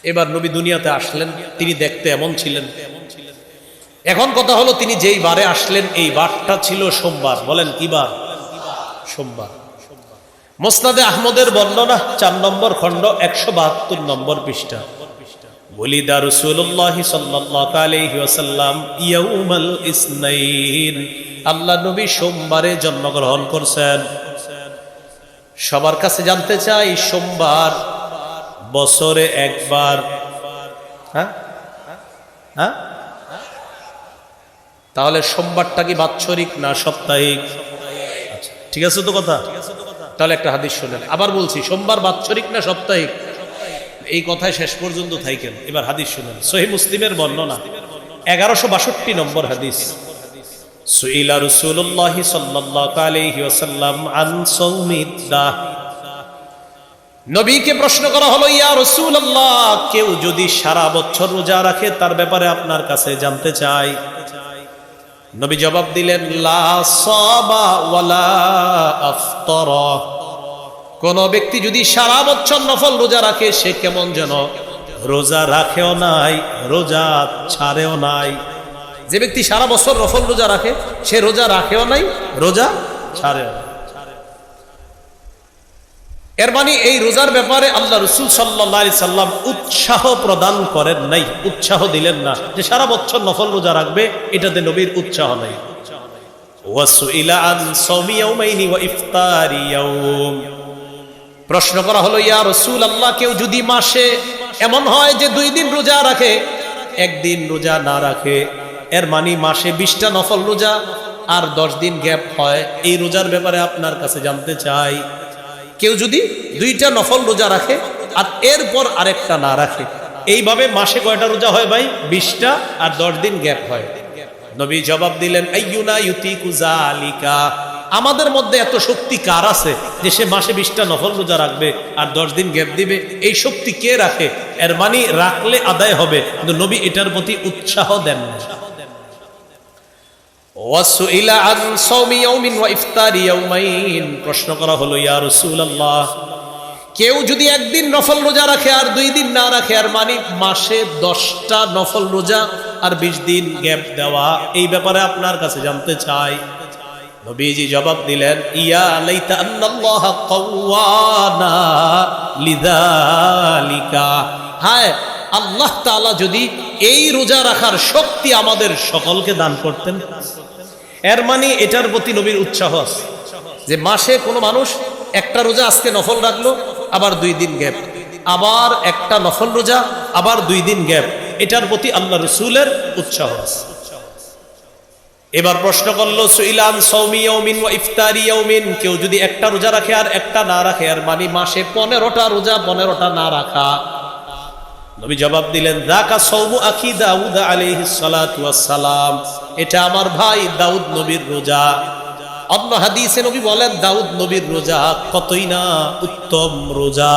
এবার নবী দুনিয়াতে আসলেন, তিনি দেখতে এমন ছিলেন। এখন কথা হলো তিনি যেই বারে আসলেন এই বারটা ছিল সোমবার। বলেন কি বার? সোমবার। মুসনাদে আহমদের বর্ণনা 4 নম্বর খণ্ড 172 নম্বর পৃষ্ঠা। ওয়ালিদা রাসূলুল্লাহ সাল্লাল্লাহু আলাইহি ওয়াসাল্লাম ইয়াউমাল ইসনাইন, আল্লাহ নবী সোমবারে জন্মগ্রহণ করছেন। সবার কাছে জানতে চাই, সোমবার বছরে একবার? হ্যাঁ হ্যাঁ, তাহলে সোমবারটা কি বাৎসরিক না সাপ্তাহিক? আচ্ছা, ঠিক আছে তো কথা। তাহলে একটা হাদিস শুনেন, আবার বলছি, সোমবার বাৎসরিক না সাপ্তাহিক? এই কথায় শেষ পর্যন্ত থাকেন। এবার হাদিস শুনেন, সহিহ মুসলিমের বর্ণনা 1162 নম্বর হাদিস। সুইলা রাসূলুল্লাহ সাল্লাল্লাহু আলাইহি ওয়াসাল্লাম আন সাওমিদ্দাহ, নবীকে প্রশ্ন করা হলো, ইয়া রাসূলুল্লাহ, কেউ যদি সারা বছর রোজা রাখে তার ব্যাপারে আপনার কাছে জানতে চাই। নবী জবাব দিলেন, লা সাবা ওয়ালা আফতারা, কোন ব্যক্তি যদি সারা বছর নফল রোজা রাখে সে কেমন যেন রোজা রাখেও নাই, রোজা ছাড়েও নাই। যে ব্যক্তি সারা বছর নফল রোজা রাখে সে রোজা রাখেও নাই, রোজা ছাড়েও নাই। এর মানে এই রোজার ব্যাপারে আল্লাহ রাসূল সাল্লাল্লাহু আলাইহি সাল্লাম উৎসাহ প্রদান করেন নাই, উৎসাহ দিলেন না যে সারা বছর নফল রোজা রাখবে, এটাতে নবীর উৎসাহ নাই। ওয়াসুইলা আন সাওমি ইয়াউমাইনি ওয়া ইফতারি ইয়াউম, প্রশ্ন করা হলো, ইয়া রাসূলুল্লাহ, কেউ যদি মাসে এমন হয় যে 2 দিন রোজা রাখে, 1 দিন রোজা না রাখে, এর মানে মাসে 20টা নফল রোজা আর 10 দিন গ্যাপ হয়, এই রোজার ব্যাপারে আপনার কাছে জানতে চাই। কেউ যদি 2টা নফল রোজা রাখে আর এরপর আরেকটা না রাখে, এইভাবে মাসে কয়টা রোজা হয় ভাই? 20টা, আর 10 দিন গ্যাপ হয়। নবী জবাব দিলেন, আইয়ুনা ইউতিকু যালিকা, আমাদের মধ্যে এত শক্তি কার আছে যে সে মাসে 20টা নফল রোজা রাখবে আর 10 দিন গ্যাপ দিবে? এই শক্তি কে রাখে? এর মানে রাখলে আদায় হবে, কিন্তু নবী এটার প্রতি উৎসাহ দেন না। ওয়াসুইলা আন সাওমি ইয়াউমিন ওয়া ইফতারি ইয়াউমাইন, প্রশ্ন করা হলো, ইয়া রাসূলুল্লাহ, কেউ যদি 1 দিন নফল রোজা রাখে আর 2 দিন না রাখে, আর মানে মাসে 10টা নফল রোজা আর 20 দিন গ্যাপ দেওয়া, এই ব্যাপারে আপনার কাছে জানতে চাই। নবীজি জবাব দিলেন, ইয়া লাইতা আন্নাল্লাহ কাওয়ানা লিযালিকা, হায় আল্লাহ তাআলা যদি এই রোজা রাখার শক্তি আমাদের সকলকে দান করতেন। এর মানে এটার প্রতি নবীর উৎসাহ আছে যে মাসে কোনো মানুষ একটা রোজা আজকে নফল রাখলো, আবার 2 দিন গ্যাপ, আবার একটা নফল রোজা, আবার 2 দিন গ্যাপ, এটার প্রতি আল্লাহ রাসূলের উৎসাহ আছে। এবার প্রশ্ন করলো, সুইলান সাওমি ইয়াউমিন ওয়া ইফতারি ইয়াউমিন, কেউ যদি একটা রোজা রাখে আর একটা না রাখে, আর মানে মাসে 15টা রোজা 15টা না রাখা। নবী জবাব দিলেন, যাকা সাওমু আখি দাউদ আলাইহিস সালাতু ওয়াস সালাম, এটা আমার ভাই দাউদ নবীর রোজা। অন্য হাদিসে নবী বলেন, দাউদ নবীর রোজা কতই না উত্তম রোজা।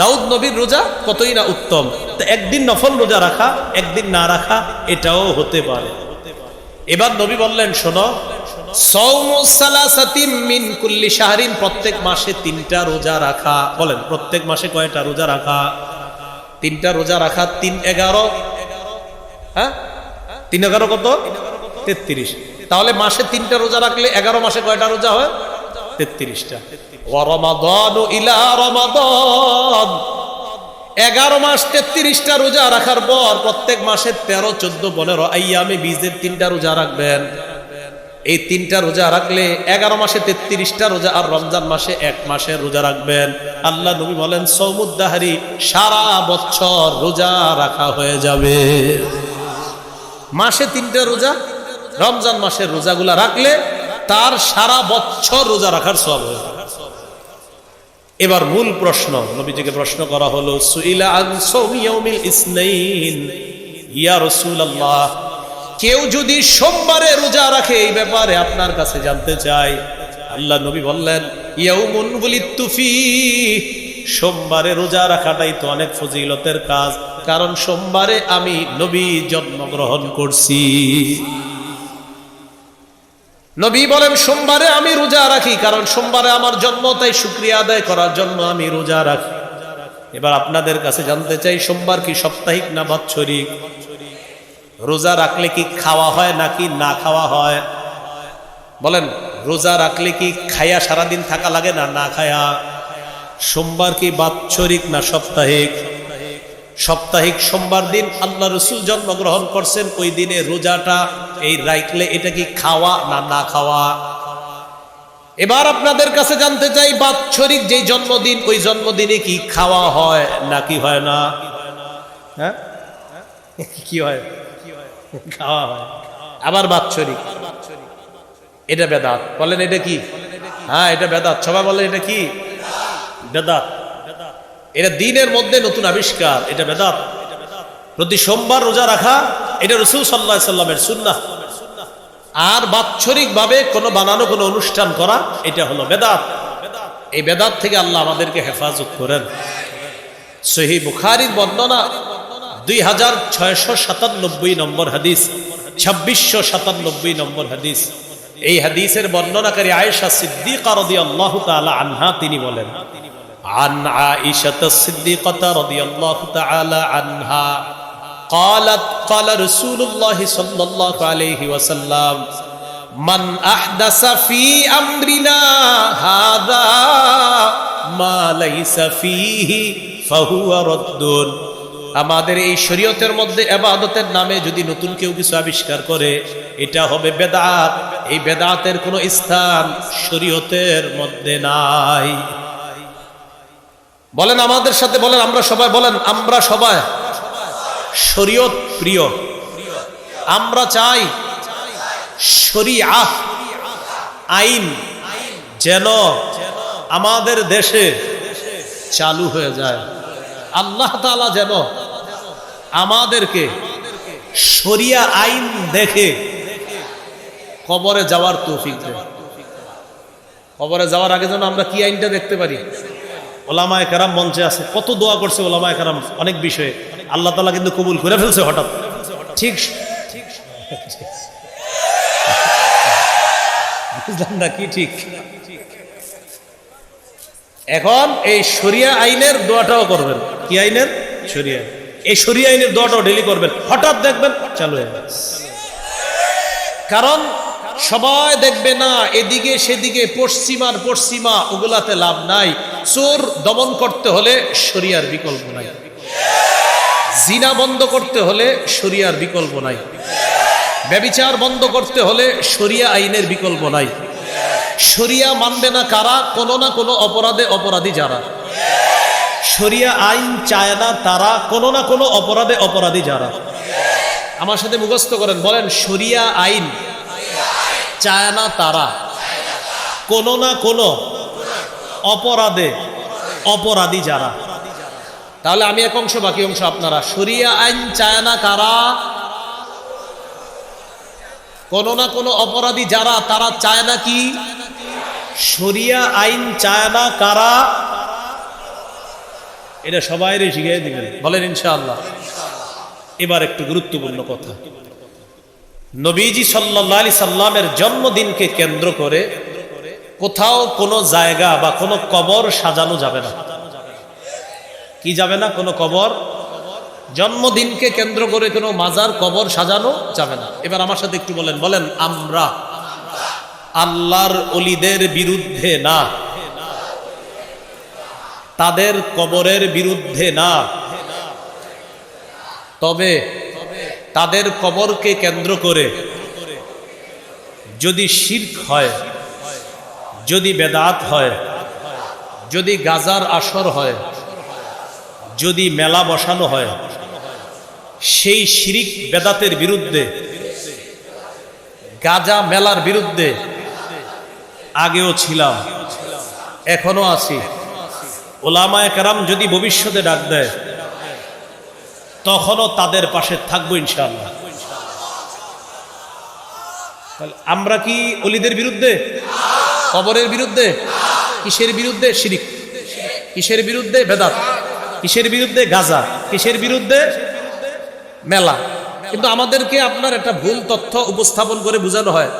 দাউদ নবীর রোজা কতই না উত্তম। তো 1 দিন নফল রোজা রাখা, 1 দিন না রাখা, এটাও হতে পারে। এবার নবী বললেন, শোনো, সাওমু সালাসাতিন মিন কুল্লি শাহরিন, প্রত্যেক মাসে 3টা রোজা রাখা। বলেন প্রত্যেক মাসে কয়টা রোজা রাখা? 3টা রোজা রাখা। 3 11, হ্যাঁ 3 11 কত? 33। তাহলে মাসে 3টা রোজা রাখলে 11 মাসে কয়টা রোজা হয়? 33টা। ওয়া রমাদানু ইলা রমাদান, 11 মাস 33টা রোজা রাখার পর প্রত্যেক মাসে 13, 14, 15 আইয়ামে বীজের 3টা রোজা রাখবেন। এই 3টা রোজা রাখলে 11 মাসে 33টা রোজা, আর রমজান মাসে 1 মাসের রোজা রাখবেন। আল্লাহ নবী বলেন, সাওমুদ্দাহরি, সারা বছর রোজা রাখা হয়ে যাবে। মাসে 3টা রোজা, রমজান মাসের রোজাগুলা রাখলে তার সারা বছর রোজা রাখার সওয়াব হয়ে যাবে। এবার মূল প্রশ্ন, নবীজিকে প্রশ্ন করা হলো, সুইলা আন সাওমি ইয়াউমিল ইসনাইন, ইয়া রাসূলুল্লাহ, কেউ যদি সোমবারে রোজা রাখে এই ব্যাপারে আপনার কাছে জানতে চাই। আল্লাহ নবী বললেন, ইয়াউমুন বুলিতু ফি, সোমবারে রোজা রাখাটাই তো অনেক ফজিলতের কাজ, কারণ সোমবারে আমি নবী জন্মগ্রহণ করছি। নবী বলেন, সোমবারে আমি রোজা রাখি কারণ সোমবারে আমার জন্ম, তাই শুকরিয়া আদায় করার জন্য আমি রোজা রাখি। এবার আপনাদের কাছে জানতে চাই, সোমবার কি সাপ্তাহিক না বাৎসরিক? রোজা রাখলে কি খাওয়া হয় নাকি না খাওয়া হয়? বলেন, রোজা রাখলে কি খায়া সারাদিন থাকা লাগে না না খায়া? সোমবার কি বাৎসরিক না সাপ্তাহিক? সাপ্তাহিক। সোমবার দিন আল্লাহ রসুল জন্মগ্রহণ করছেন, ওই দিনে রোজাটা এই রাখলে এটা কি খাওয়া না না খাওয়া? এবার আপনাদের কাছে জানতে চাই, বাৎসরিক যে জন্মদিন, ওই জন্মদিনে কি খাওয়া হয় নাকি হয় না? হ্যাঁ, কি হয়? খাওয়া হয়। আবার বাৎসরিক, এটা বেদাত। বলেন এটা কি? হ্যাঁ, এটা বেদাত। সবাই বলেন এটা কি? বেদাত। এটা দিনের মধ্যে নতুন আবিষ্কার, এটা বেদাত। প্রতি সোমবার রোজা রাখা এটা রাসূল সাল্লাল্লাহু আলাইহি সাল্লামের সুন্নাহ। আর বাৎসরিক ভাবে কোনো বানানো কোনো অনুষ্ঠান করা, এটা হলো বেদাত। এই বেদাত থেকে আল্লাহ আমাদেরকে হেফাজত করেন। সহিহ বুখারীর বর্ণনা 2697 নম্বর হাদিস, 2697 নম্বর হাদিস। এই হাদিসের বর্ণনাকারী আয়েশা সিদ্দিকা রাদিয়াল্লাহু তাআলা আনহা, তিনি বলেন, عن عائشة الصديقة رضي الله تعالى عنها قالت قال رسول الله صلى الله عليه وسلم من أحدث في أمرنا هذا ما ليس فيه فهو رد। আমাদের এই শরীয়তের মধ্যে ইবাদতের নামে যদি নতুন কেউ কিছু আবিষ্কার করে, এটা হবে বেদাত। এই বেদাতের কোনো স্থান শরীয়তের মধ্যে নাই। বলেন আমাদের সাথে, বলেন আমরা সবাই, বলেন আমরা সবাই শরীয়ত প্রিয়। আমরা চাই শরীআহ, আইন যেন আমাদের দেশে চালু হয়ে যায়। আল্লাহ তাআলা যেন আমাদেরকে শরিয়া আইন দেখে কবরে যাওয়ার তৌফিক দেয়। কবরে যাওয়ার আগে যেন আমরা কি আইনটা দেখতে পারি। ওলামায়ে কেরাম মঞ্চে আছে, কত দোয়া করছে ওলামায়ে কেরাম অনেক বিষয়ে, আল্লাহ তাআলা কিন্তু কবুল করে ফেলছে হঠাৎ। ঠিক বুঝলাম না কি? ঠিক। এখন এই শরিয়া আইনের দোয়াটাও করবেন। কি আইনের? শরিয়া। এই শরিয়া আইনের দোয়াটাও ডেলি করবেন, হঠাৎ দেখবেন চালু হয়ে গেছে। কারণ সবাই দেখবে না, এদিকে সেদিকে পশ্চিমার পশ্চিমা, ওগুলাতে লাভ নাই। চোর দমন করতে হলে শরিয়ার বিকল্প নাই, জিনা বন্ধ করতে হলে শরিয়ার বিকল্প নাই, ব্যভিচার বন্ধ করতে হলে শরিয়া আইনের বিকল্প নাই। শরিয়া মানবে না কারা? কোনো না কোনো অপরাধে অপরাধী যারা। শরিয়া আইন চায় না তারা, কোনো না কোনো অপরাধে অপরাধী যারা। আমার সাথে মুখস্থ করেন, বলেন শরিয়া আইন চায় না তারা, কোনো না কোনো অপরাধে অপরাধী যারা। তাহলে আমি এক অংশ, বাকি অংশ আপনারা। শরিয়া আইন চায় না কারা? কোনো না কোনো অপরাধী যারা, তারা চায় না কি? শরিয়া আইন চায় না কারা? এটা সবাইরে শিখিয়ে দিবেন, বলেন ইনশাআল্লাহ। এবার একটু গুরুত্বপূর্ণ কথা, নবীজি সাল্লাল্লাহু আলাইহি সাল্লামের জন্মদিনকে কেন্দ্র করে কোথাও কোনো জায়গা বা কোনো কবর সাজানো যাবে না। কি যাবে না? কোনো কবর, জন্মদিনকে কেন্দ্র করে কোনো মাজার, কবর সাজানো যাবে না। এবার আমার সাথে একটু বলেন, বলেন আমরা আল্লাহর ওলিদের বিরুদ্ধে না, তাদের কবরের বিরুদ্ধে না, তবে তাদের কবরকে কেন্দ্র করে যদি শিরক হয়, যদি বেদাত হয়, যদি গাজার আসর হয়, যদি মেলা বসানো হয়, সেই শিরিক বেদাতের বিরুদ্ধে, গাজা মেলার বিরুদ্ধে আগেও ছিলাম, এখনো আছি। ওলামায়ে কেরাম যদি ভবিষ্যতে ডাক দেয়, তখনও তাদের পাশে থাকবো ইনশাআল্লাহ। আমরা কি ওলিদের বিরুদ্ধে? কবরের বিরুদ্ধে? কিসের বিরুদ্ধে? শিরিক। কিসের বিরুদ্ধে? বেদাত। কিসের বিরুদ্ধে? গাজা। কিসের বিরুদ্ধে? মেলা। কিন্তু আমাদেরকে আপনার একটা ভুল তথ্য উপস্থাপন করে বোঝানো হয়,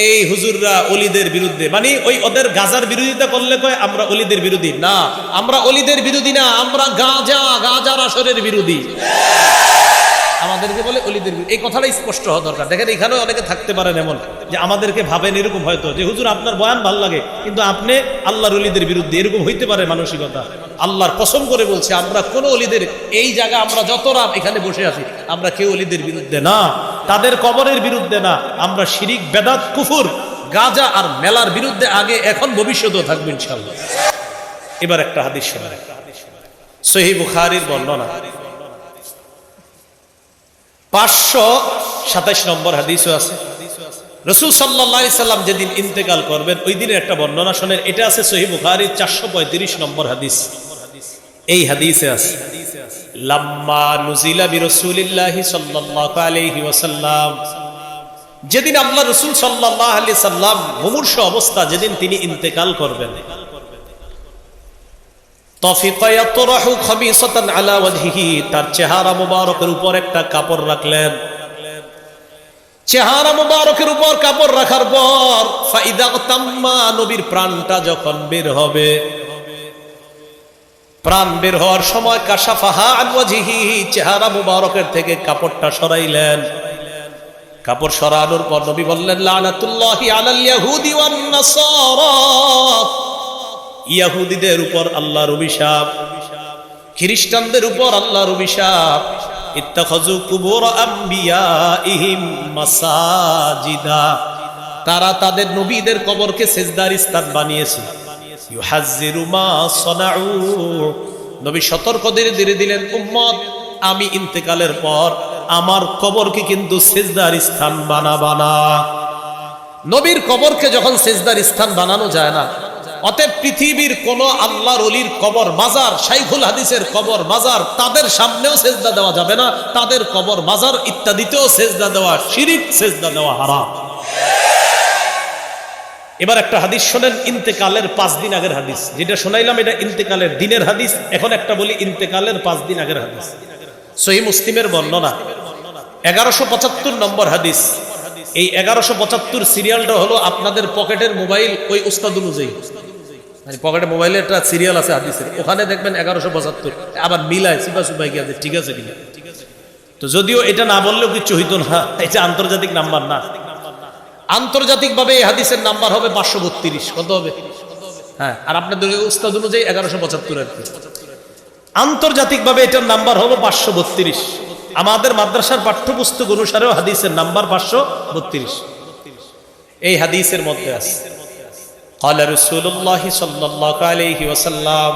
এই হুজুররা অলিদের বিরুদ্ধে, মানে ওই ওদের গাজার বিরোধিতা করলে কয় আমরা অলিদের বিরোধী। না, আমরা অলিদের বিরোধী না, আমরা গাজার আসরের বিরোধী। আমাদেরকে বলে অলিদের বিরোধী। এই কথাটাই স্পষ্ট হওয়া দরকার। দেখেন এখানেও অনেকে থাকতে পারেন এমন যে আমাদেরকে ভাবেন এরকম হয়তো যে হুজুর আপনার বয়ান ভাল লাগে কিন্তু আপনি আল্লাহর অলিদের বিরুদ্ধে, এরকম হইতে পারে মানসিকতা। আল্লাহর কসম করে বলছে আমরা কোন অলিদের, এই জায়গা আমরা যতরা এখানে বসে আছি আমরা কেউ অলিদের বিরুদ্ধে না, তাদের কবরের বিরুদ্ধে না। আমরা শিরিক, বেদাত, কুফর, গাজা আর মেলার বিরুদ্ধে আগে, এখন, ভবিষ্যতেও থাকবো ইনশাআল্লাহ। এবার একটা হাদিস শোনেন, সহিহ বুখারীর বর্ণনা 527 নম্বর হাদিসও আছে। রাসূল সাল্লাল্লাহু আলাইহি সাল্লাম যেদিন ইন্তেকাল করবেন ওই দিনের একটা বর্ণনা শোনেন। এটা আছে সহিহ বুখারীর 435 নম্বর হাদিস। এই হাদিসে আছে, লাম্মা নুজিলা বিরাসূলিল্লাহি সাল্লাল্লাহু আলাইহি ওয়াসাল্লাম, যেদিন আল্লাহ রাসূল সাল্লাল্লাহু আলাইহি সাল্লাম মুমূর্ষ অবস্থা, যেদিন তিনি ইন্তেকাল করবেন, তার চেহারা মুবারকের উপর একটা কাপড় রাখলেন। চেহারা মুবারকের উপর কাপড় রাখার পর নবীর প্রাণটা যখন বের হবে, প্রাণ বের হওয়ার সময় কাশাফাহা আন ওয়াজহিহি, চেহারা মুবারকের থেকে কাপড়টা সরাইলেন। কাপড় সরানোর পর নবী বললেন, লানাতুল্লাহি আলাল ইয়াহুদি ওয়ান নাসারা, ইহুদিদের উপর আল্লাহর অভিশাপ, খ্রিস্টানদের উপর আল্লাহর অভিশাপ। ইত্তাখাযু কুবুর আমবিয়াইহিম মাসাজিদা, তারা তাদের নবীদের কবরকে সিজদার স্থান বানিয়েছে। ইউহাজ্জিরু মা সানাউ, নবী সতর্ক দিয়ে দিলেন, উম্মত আমি ইন্তেকালের পর আমার কবরকে কিন্তু সিজদার স্থান বানাবা না। নবীর কবরকে যখন সিজদার স্থান বানানো যায় না, অতএব পৃথিবীর কোন আল্লাহর ওলির কবর মাজার, শাইখুল হাদিসের কবর মাজার, তাদের সামনেও সেজদা দেওয়া যাবে না, তাদের কবর মাজার ইত্যাদিতেও সেজদা দেওয়া শিরিক, সেজদা দেওয়া হারাম। এবার একটা হাদিস শোনেন, ইন্তেকালের 5 দিন আগের হাদিস। যেটা শোনাইলাম এটা ইন্তেকালের দিনের হাদিস, এখন একটা বলি ইন্তেকালের 5 দিন আগের হাদিস। সহিহ মুসলিমের বর্ণনা 1175 নম্বর হাদিস। এই 1175 সিরিয়ালটা হলো আপনাদের পকেটের মোবাইল, ওই উস্তাদ অনুযায়ী, মানে পকেটে মোবাইলে একটা সিরিয়াল আছে হাদিসের, ওখানে দেখবেন 1175, আবার মিলায় সুপাই গিয়ে আছে ঠিক আছে কিনা। তো যদিও এটা না বললেও কিছু হইতো না, এটা আন্তর্জাতিক নাম্বার না। আন্তর্জাতিক ভাবে এই হাদিসের নাম্বার হবে 532। কত হবে? হ্যাঁ, আর আপনাদের উস্তাদ অনুযায়ী 1175 আর কি। আন্তর্জাতিক ভাবে এটার নাম্বার হলো 532। আমাদের মাদ্রাসার পাঠ্যপুস্তক অনুসারেও হাদিসের নাম্বার 532। এই হাদিসের মধ্যে আছে, قال رسول الله صلى الله عليه وسلم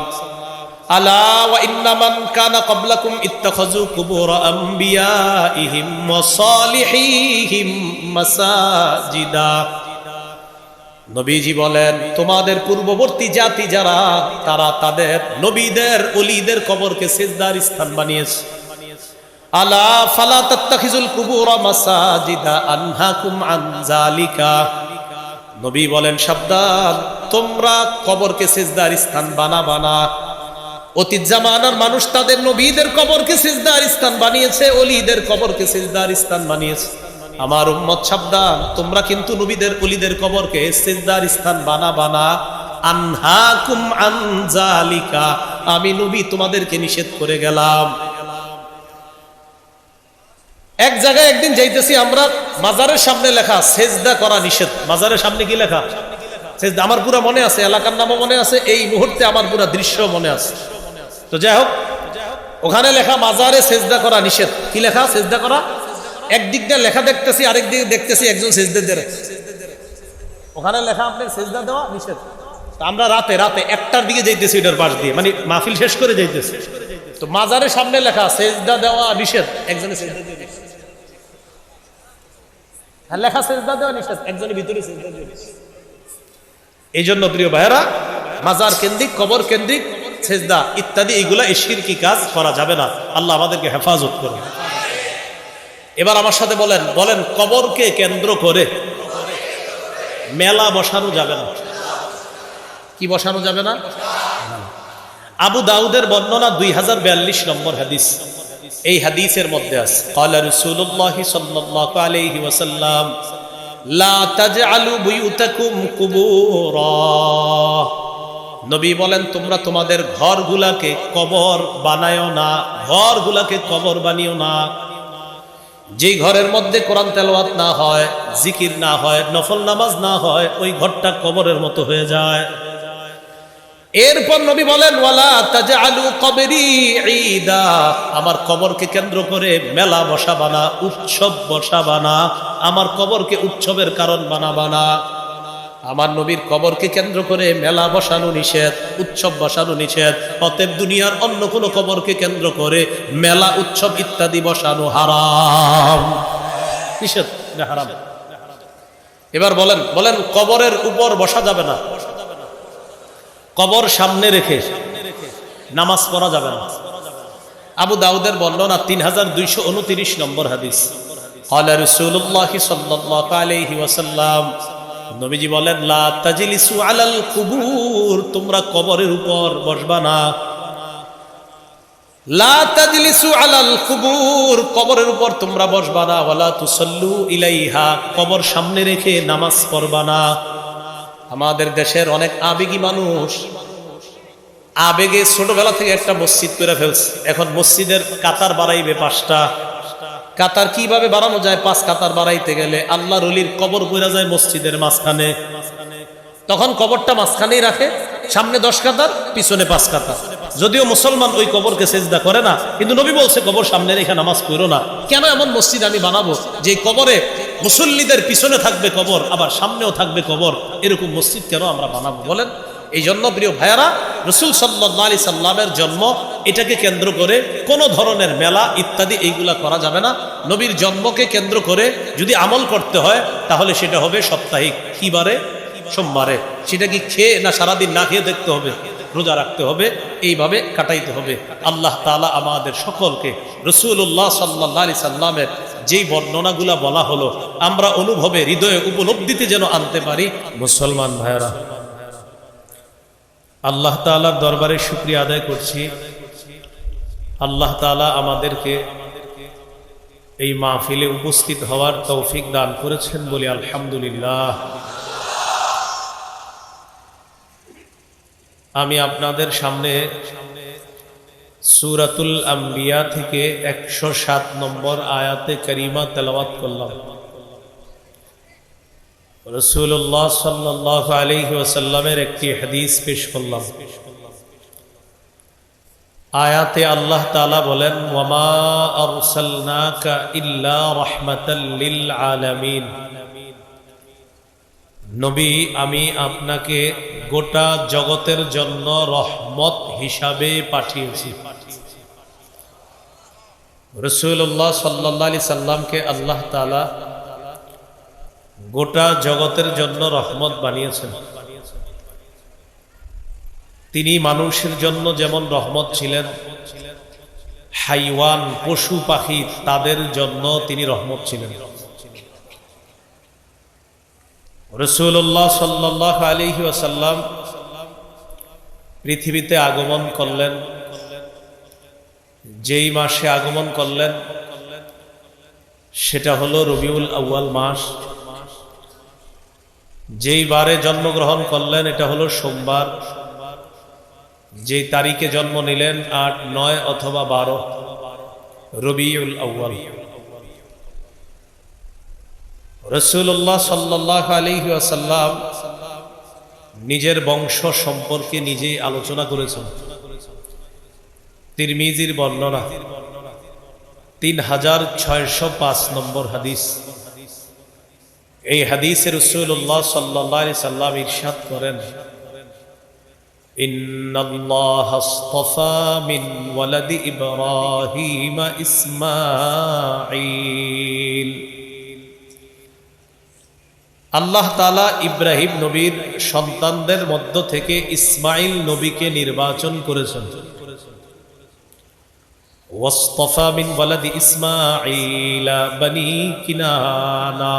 الا وان من كان قبلكم اتخذوا قبور انبيائهم وصالحيهم مساجدا, নবীজি বলেন তোমাদের পূর্ববর্তী জাতি যারা, তারা তাদের নবীদের ওলিদের কবরকে সিজদার স্থান বানিয়েছে। আলা ফালা তাত্তাখিজুল কুবুর মাসাজিদা আনহাকুম আন যালিকা, নবী বলেন সাবধান, তোমরা কবরকে সিজদার স্থান বানাবা না। অতীত জামানার মানুষ তাদের নবীদের কবরকে সিজদার স্থান বানিয়েছে, ওলিদের কবরকে সিজদার স্থান বানিয়েছে। আমার উম্মত সাবধান, তোমরা কিন্তু নবীদের ওলিদের কবরকে সিজদার স্থান বানাবা না। আনহাকুম আন যালিকা, আমি নবী তোমাদেরকে নিষেধ করে গেলাম। এক জায়গায় একদিন যাইতেছি আমরা, মাজারের সামনে লেখা সেজদা করা নিষেধ। মাজারের সামনে কি লেখা? সেজদা। আমার পুরো মনে আছে, এলাকার নামও মনে আছে, এই মুহূর্তে আমার পুরো দৃশ্য মনে আছে। তো যাই হোক, ওখানে লেখা মাজারে সেজদা করা নিষেধ। কি লেখা? সেজদা করা। একদিক দিয়ে লেখা দেখতেছি, আরেক দিকে দেখতেছি একজন সেজদা দিয়ে ওখানে লেখা আপনার সেজদা দেওয়া নিষেধ। আমরা রাতে 1টার দিকে যাইতেছি এটার পাশ দিয়ে, মানে মাহফিল শেষ করে যাইতেছি। তো মাজারের সামনে লেখা সেজদা দেওয়া নিষেধ, একজনের সেজদা দিয়ে লেখা সেজদা দেওয়া নিষেধ, একজনের ভিতরে সেজদা দিয়ে। এই জন্য প্রিয় ভাইয়েরা, মাজার কেন্দ্রিক, কবর কেন্দ্রিক সেজদা ইত্যাদি এইগুলা এই শিরকি কাজ করা যাবে না। আল্লাহ আমাদেরকে হেফাজত করবে। এবার আমার সাথে বলেন কবরকে কেন্দ্র করে মেলা বসানো যাবে না। কি বসানো যাবে না? আবু দাউদের বর্ণনা 2042 নম্বর হাদিস। এই হাদিসের মধ্যে আছে, ক্বালা রাসূলুল্লাহ সাল্লাল্লাহু আলাইহি ওয়াসাল্লাম লা তাজআলু বুয়ুতাকুম কুবুরা। নবী বলেন তোমরা তোমাদের ঘরগুলাকে কবর বানায়ো না, ঘরগুলাকে কবর বানিও না। যেই ঘরের মধ্যে কোরআন তেলাওয়াত না হয়, জিকির না হয়, নফল নামাজ না হয়, ওই ঘরটা কবরের মতো হয়ে যায়। এরপর নবী বলেন ওয়ালা তাজআলু কবরি ঈদা, আমার কবরকে কেন্দ্র করে মেলা বসাবা না, উৎসব বসাবা না, আমার কবরকে উৎসবের কারণ বানাবা না। আমার নবীর কবরকে কেন্দ্র করে মেলা বসানো নিষেধ, উৎসব বসানো নিষেধ। অতএব দুনিয়ার অন্য কোনো কবরকে কেন্দ্র করে মেলা, উৎসব ইত্যাদি বসানো হারাম, নিষেধ, হারাম। এবার বলেন বলেন কবরের উপর বসা যাবে না, কবর সামনে রেখে নামাজ পড়া যাবে না। আবু দাউদের বর্ণনা 3229 নম্বর হাদিস। ক্বালা রাসূলুল্লাহ সাল্লাল্লাহু আলাইহি ওয়াসাল্লাম, নবীজি বলেন লা তাজলিসু আলাল কুবুর, তোমরা কবরের উপর বসবা না। লা তাজলিসু আলাল কুবুর, কবরের উপর তোমরা বসবা না। ওয়ালা তুসাল্লু ইলাইহা, কবর সামনে রেখে নামাজ পড়বা না। আমাদের দেশের অনেক আবেগী মানুষ আবেগে ছোটবেলা থেকে একটা মসজিদ করে ফেলছে। এখন মসজিদের কাতার বাড়াইবে 5টা। কাতার কিভাবে বাড়ানো যায়? 5 কাতার বাড়াইতে গেলে আল্লাহর ওলির কবর পড়া যায় মসজিদের মাঝখানে, তখন কবরটা মাঝখানেই রাখে, সামনে 10 কাতার, পিছনে 5 কাতার। যদিও মুসলমান ওই কবরকে সেজদা করে না, কিন্তু নবী বলছে কবর সামনে রেখে নামাজ পড়ো না। কেন এমন মসজিদ আমি বানাবো যে কবরে মুসল্লিদের পিছনে থাকবে কবর, আবার সামনেও থাকবে কবর? এরকম মসজিদ কেন আমরা বানাবো বলেন? এই জন্য প্রিয় ভাইয়ারা, রাসূল সাল্লাল্লাহু আলাইহি সাল্লামের জন্ম, এটাকে কেন্দ্র করে কোনো ধরনের মেলা ইত্যাদি এইগুলা করা যাবে না। নবীর জন্মকে কেন্দ্র করে যদি আমল করতে হয় তাহলে সেটা হবে সাপ্তাহিক। কি বারে? সোমবারে। সেটা কি খেয়ে না সারাদিন না খেয়ে দেখতে হবে, রোজা রাখতে হবে, এইভাবে কাটাইতে হবে। আল্লাহ তাআলা আমাদের সকলকে রাসূলুল্লাহ সাল্লাল্লাহু আলাইহি সাল্লামের যেই বর্ণনাগুলা বলা হলো আমরা অনুভবে, হৃদয়ে, উপলব্ধিতে যেন আনতে পারি। মুসলমান ভাইয়েরা, আল্লাহ তাআলার দরবারে শুকরিয়া আদায় করছি। আল্লাহ তাআলা আমাদেরকে এই মাহফিলে উপস্থিত হওয়ার তৌফিক দান করেছেন বলি আলহামদুলিল্লাহ। আমি আপনাদের সামনে সূরাতুল আম্বিয়া থেকে 107 নম্বর আয়াতে কারিমা তেলাওয়াত করলাম। রাসূলুল্লাহ সাল্লাল্লাহু আলাইহি ওয়াসাল্লামের একটি হাদিস পেশ করলাম। আয়াতে আল্লাহ তাআলা বলেন ওয়ামা আরসালনাকা ইল্লা রাহমাতাল লিল আলামিন, নবী আমি আপনাকে গোটা জগতের জন্য রহমত হিসাবে পাঠিয়েছি। রাসূলুল্লাহ সাল্লাল্লাহু আলাইহি সাল্লামকে আল্লাহ তাআলা গোটা জগতের জন্য রহমত বানিয়েছেন। তিনি মানুষের জন্য যেমন রহমত ছিলেন, হাইওয়ান, পশু পাখি, তাদের জন্য তিনি রহমত ছিলেন। রাসূলুল্লাহ সাল্লাল্লাহু আলাইহি ওয়াসাল্লাম পৃথিবীতে আগমন করলেন। যেই মাসে আগমন করলেন সেটা হলো রবিউল আউয়াল মাস। যেই বারে জন্মগ্রহণ করলেন এটা হলো সোমবার। যেই তারিখে জন্ম নিলেন 8, 9 অথবা 12 রবিউল আউয়াল। রাসূলুল্লাহ সাল্লাল্লাহু আলাইহি ওয়াসাল্লাম নিজের বংশ সম্পর্কে নিজেই আলোচনা করেছেন। তিরমিজির বর্ণনা 3605 নম্বর হাদিস। এই হাদিসে রাসূলুল্লাহ সাল্লাল্লাহু আলাইহি সাল্লাম ইরশাদ করেন ইন্নাল্লাহা আসতাফা মিন ওয়ালাদি ইব্রাহিম ইসমাঈল, আল্লাহ তাআলা ইব্রাহিম নবীর সন্তানদের মধ্য থেকে ইসমাঈল নবীকে নির্বাচন করেছেন। ওয়াসতাফা মিন ওয়ালাদি ইসমাঈলা বনি কিনানা,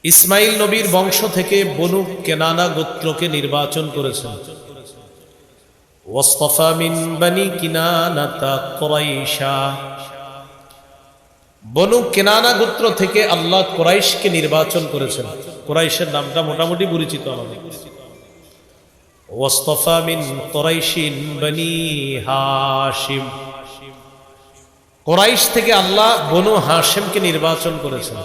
ইসমাঈল নবীর বংশ থেকে বনু কেনানা গোত্রকে নির্বাচন করেছেন। ওয়াসতাফা মিন বনি কিনানাতা কুরাইশা, বনু কেনানা গোত্র থেকে আল্লাহ কুরাইশকে নির্বাচন করেছেন। কুরাইশের নামটা মোটামুটি পরিচিত আমাদের। ওয়াসতাফা মিন কুরাইশিন বনি হাশিম, কুরাইশ থেকে আল্লাহ বনু হাশিমকে নির্বাচন করেছেন।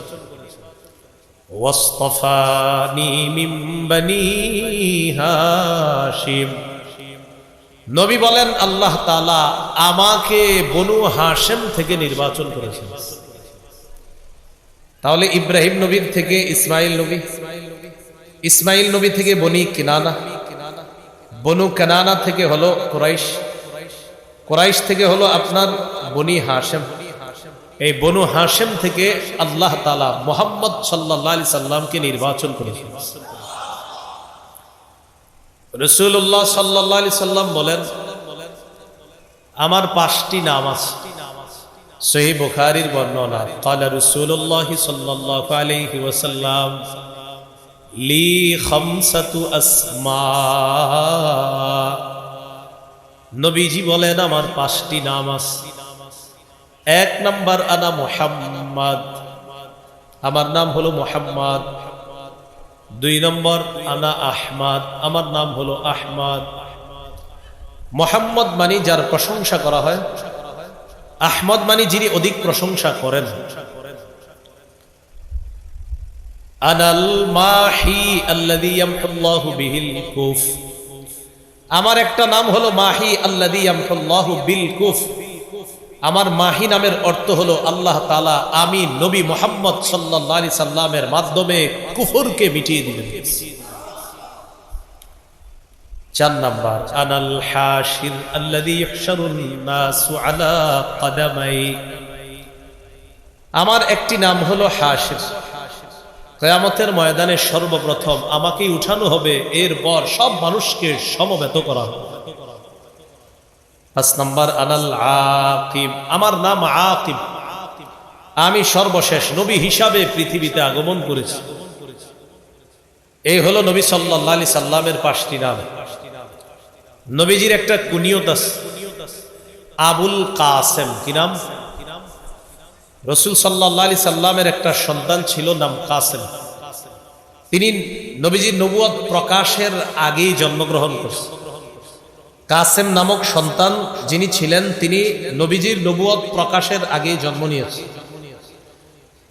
ওয়াসতাফানি মিন বনি হাশিম, নবী বলেন আল্লাহ তাআলা আমাকে বনু হাশিম থেকে নির্বাচন করেছেন। তাহলে ইব্রাহিম নবীর থেকে ইসমাইল নবী, ইসমাইল নবী থেকে বনি কিনানা, বনু কানানা থেকে হলো কুরাইশ, কুরাইশ থেকে হলো আপনার বনি হাশিম। এই বনু হাশিম থেকে আল্লাহ তাআলা মুহাম্মদ সাল্লাল্লাহু আলাইহি সাল্লামকে নির্বাচন করেছেন। রাসূলুল্লাহ সাল্লাল্লাহু আলাইহি সাল্লাম বলেন আমার 5টি নাম আছে। সহিহ বুখারীর বর্ণনা, ক্বালা রাসূলুল্লাহ সাল্লাল্লাহু আলাইহি ওয়াসাল্লাম লি খামসাতু আসমা, নবীজি বলেন আমার 5টি নাম আছে। 1 নাম্বার আনা মুহাম্মদ, আমার নাম হলো মুহাম্মদ। 2 নম্বর আনা আহমদ, আমার নাম হলো আহমদ। মুহাম্মদ মানে যার প্রশংসা করা হয়, আহমদ মানে যিনি অধিক প্রশংসা করেন। আনাল মাহি আল্লাযী ইয়ামহুল্লাহু বিহিল কুফ, আমার একটা নাম হলো মাহি আল্লাযী ইয়ামহুল্লাহু বিল কুফ। আমার মাহি নামের অর্থ হলো আল্লাহ তাআলা আমি নবী মুহাম্মদ সাল্লাল্লাহু আলাইহি সাল্লামের মাধ্যমে কুফরকে মিটিয়ে দিবেন। 4 নাম্বার আনাল হাশির আল্লাযী ইহশারুন নাসু আলা কদামাই, আমার একটি নাম হলো হাশির, কিয়ামতের ময়দানে সর্বপ্রথম আমাকেই উঠানো হবে, এরপর সব মানুষকে সমবেত করা হবে। 5 নাম্বার আনাল আকিব, আমার নাম আকিব, আমি সর্বশেষ নবী হিসাবে পৃথিবীতে আগমন করেছি। এই হলো নবী সাল্লাল্লাহু আলাইহি সাল্লামের 5টি নাম। নবীজির একটা কুনিয়ত আছে আবুল কাসেম, কি নাম? রাসূল সাল্লাল্লাহু আলাইহি সাল্লামের একটা সন্তান ছিল নাম কাসেম। তিনি নবীজির নবুয়ত প্রকাশের আগেই জন্মগ্রহণ করেছেন। কাসেম নামক সন্তান যিনি ছিলেন তিনি নবীজির নবুয়ত প্রকাশের আগেই জন্ম নিয়েছেন।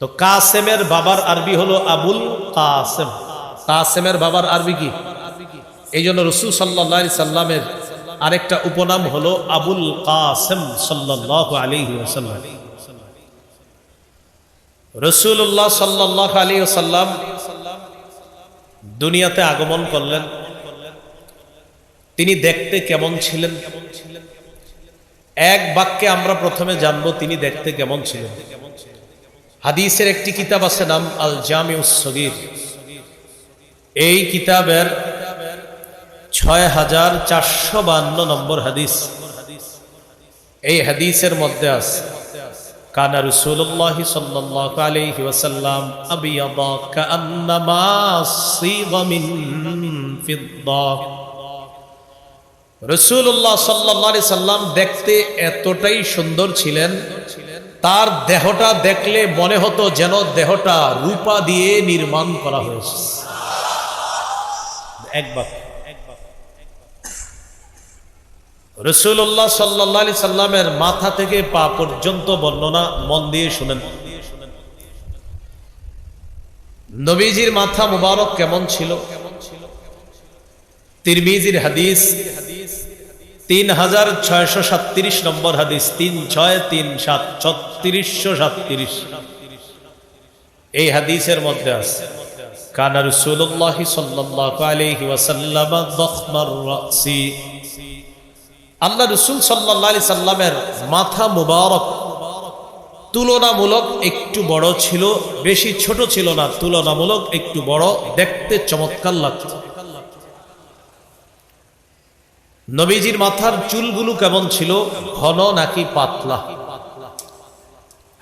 তো কাসেমের বাবার আরবি হলো আবুল কাসেম। কাসেমের বাবার আরবি কি? এই জন্য রাসূল সাল্লাল্লাহু আলাইহি সাল্লামের আরেকটা উপনাম হলো আবুল কাসেম সাল্লাল্লাহু আলাইহি ওয়াসাল্লাম। রাসূলুল্লাহ সাল্লাল্লাহু আলাইহি ওয়াসাল্লাম দুনিয়াতে আগমন করলেন। তিনি দেখতে কেমন ছিলেন? এক বাক্যে আমরা প্রথমে জানবো তিনি দেখতে কেমন ছিলেন। হাদিসের একটি কিতাব আছে নাম আল জামিউস সগীর। এই কিতাবের 6452 নম্বর হাদিস। এই হাদিসের মধ্যে আছে কানা রাসূলুল্লাহ সাল্লাল্লাহু আলাইহি ওয়াসাল্লাম আবিয়াদা কাআন্নামা সিগা মিন ফিদ্দা। রাসূলুল্লাহ সাল্লাল্লাহু আলাইহি সাল্লাম দেখতে এতটাই সুন্দর ছিলেন, তার দেহটা দেখলে মনে হতো যেন দেহটা রূপা দিয়ে নির্মাণ করা হয়েছে। একবার রাসূলুল্লাহ সাল্লাল্লাহু আলাইহি সাল্লামের মাথা থেকে পা পর্যন্ত বর্ণনা মন দিয়ে শুনেন। নবীজির মাথা মুবারক কেমন ছিল? তিরমিজির হাদিস 3637 নম্বর হাদিস, 3637 এই হাদিসের মধ্যে আছে কানা রাসূলুল্লাহ সাল্লাল্লাহু আলাইহি ওয়াসাল্লাম যাখমার রাসি। আল্লাহ রাসূল সাল্লাল্লাহু আলাইহি সাল্লামের মাথা মুবারক তুলনামূলক একটু বড় ছিল, বেশি ছোট ছিল না, তুলনামূলক একটু বড়, দেখতে চমৎকার লাগত। নবীজির মাথার চুলগুলো কেমন ছিল? ঘন নাকি পাতলা?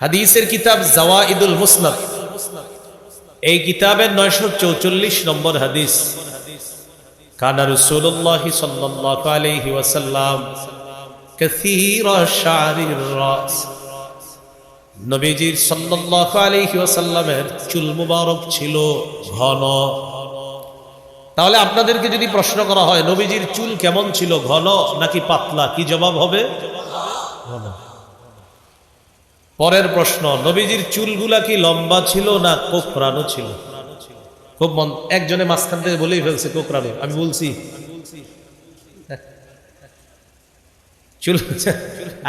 হাদিসের কিতাব জাওয়াইদুল মুসনাদ, এই কিতাবের 944 নম্বর হাদিস কানা রাসূলুল্লাহ সাল্লাল্লাহু আলাইহি ওয়াসাল্লাম কাসীরা শা'রির রাস। নবীজির সাল্লাল্লাহু আলাইহি ওয়াসাল্লামের চুল মুবারক ছিল ঘন। তাহলে আপনাদেরকে যদি প্রশ্ন করা হয় নবীজির চুল কেমন ছিল, ঘন নাকি পাতলা, কি জবাব হবে? ঘন। পরের প্রশ্ন, নবীজির চুলগুলা কি লম্বা ছিল না কোকড়ানো ছিল? খুব একজনে মাঝখান থেকে বলেই ফেলছে কোকড়ানো, আমি বলছি চুল।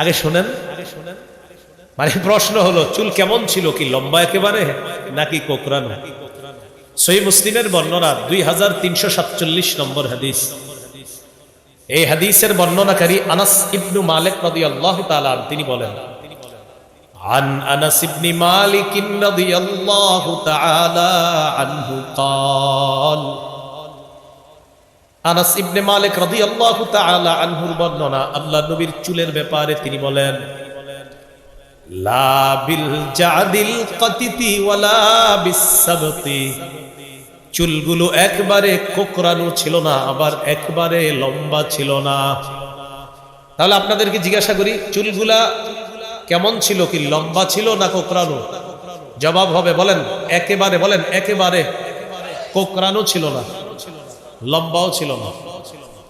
আগে শোনেন, মানে প্রশ্ন হলো চুল কেমন ছিল, কি লম্বা একেবারে নাকি কোকড়ানো? সহিহ মুসলিমের বর্ণনা 2347 নম্বর হাদিস। এই হাদিসের বর্ণনাকারী আনাস ইবনু মালিক রাদিয়াল্লাহু তাআলা তিনি বলেন, عن أنس بن مالك رضي الله تعالى عنه قال আনাস ইবনে মালিক রাদিয়াল্লাহু তাআলা আনহুর বর্ণনা, আল্লাহ নবীর চুলের ব্যাপারে তিনি বলেন, লা বিল জাদিল কাতিতি ওয়ালা বিসসাবতি, চুলগুলো একবারে কোকড়ানো ছিল না, আবার একবারে লম্বা ছিল না। তাহলে আপনাদেরকে জিজ্ঞাসা করি চুলগুলা কেমন ছিল, কি লম্বা ছিল না কোকড়ানো? জবাব হবে বলেন একেবারে, বলেন একেবারে কোকড়ানো ছিল না, লম্বাও ছিল না।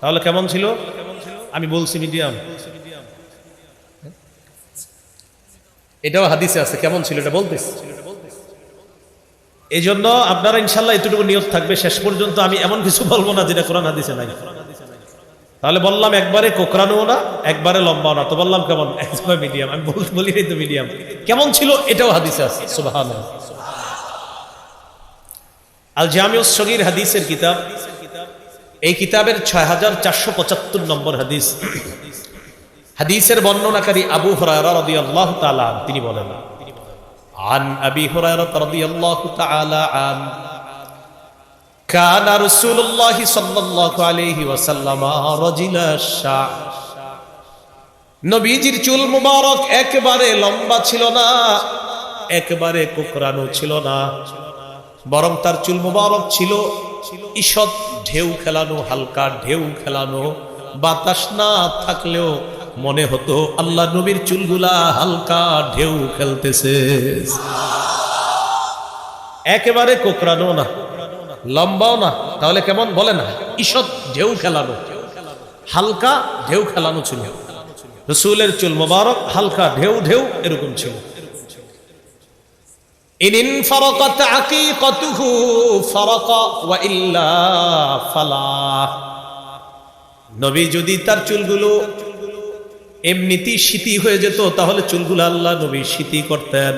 তাহলে কেমন ছিল? আমি বলছি মিডিয়াম। এটাও হাদিসে আছে কেমন ছিল এটা বলতেছি। এই জন্য আপনারা ইনশাল্লাহ এতটুকু নিয়ত থাকবে, শেষ পর্যন্ত আমি এমন কিছু বলবো না যেটা কোরআন হাদিসে নাই। তাহলে বললাম একবারে কোকড়ানো না, একবারে লম্বাও না, তো বললাম কেমন? একবারে মিডিয়াম। আমি বলি তো মিডিয়াম কেমন ছিল এটাও হাদিসে আছে। সুবহানাল্লাহ। আল জামিউস সগীর হাদিসের কিতাব, এই কিতাবের 6475 নম্বর হাদিস। হাদিসের বর্ণনাকারী আবু হুরায়রা রাদিয়াল্লাহু তাআলা তিনি বলেন, আন আবি হুরায়রা রাদিয়াল্লাহু তাআলা আন কানা রাসূলুল্লাহ সাল্লাল্লাহু আলাইহি ওয়াসাল্লাম রাজিলা শাহ, নবীজির চুল মুবারক একেবারে লম্বা ছিল না, একেবারে কোকড়ানো ছিল না, বরং তার চুল মুবারক ছিল ঈষৎ ঢেউ খেলানো, হালকা ঢেউ খেলানো। বাতাস না থাকলেও মনে হতো আল্লাহ নবীর চুলগুলা হালকা ঢেউ খেলতেছে। একেবারে কোকড়ানো না, লম্বাও না, তাহলে কেমন বলেন? ঈষৎ ঢেউ খেলানো, হালকা ঢেউ খেলানো ছিল রাসূলের চুল মুবারক, হালকা ঢেউ ঢেউ এরকম ছিল। ইন ফারাকাত আকিকাতুহু ফারাকা ওয়া ইল্লা ফালা, নবী যদি তার চুলগুলো এমনিতেই সিতি হয়ে যেত তাহলে চুলগুলো আল্লাহ নবী সিতি করতেন।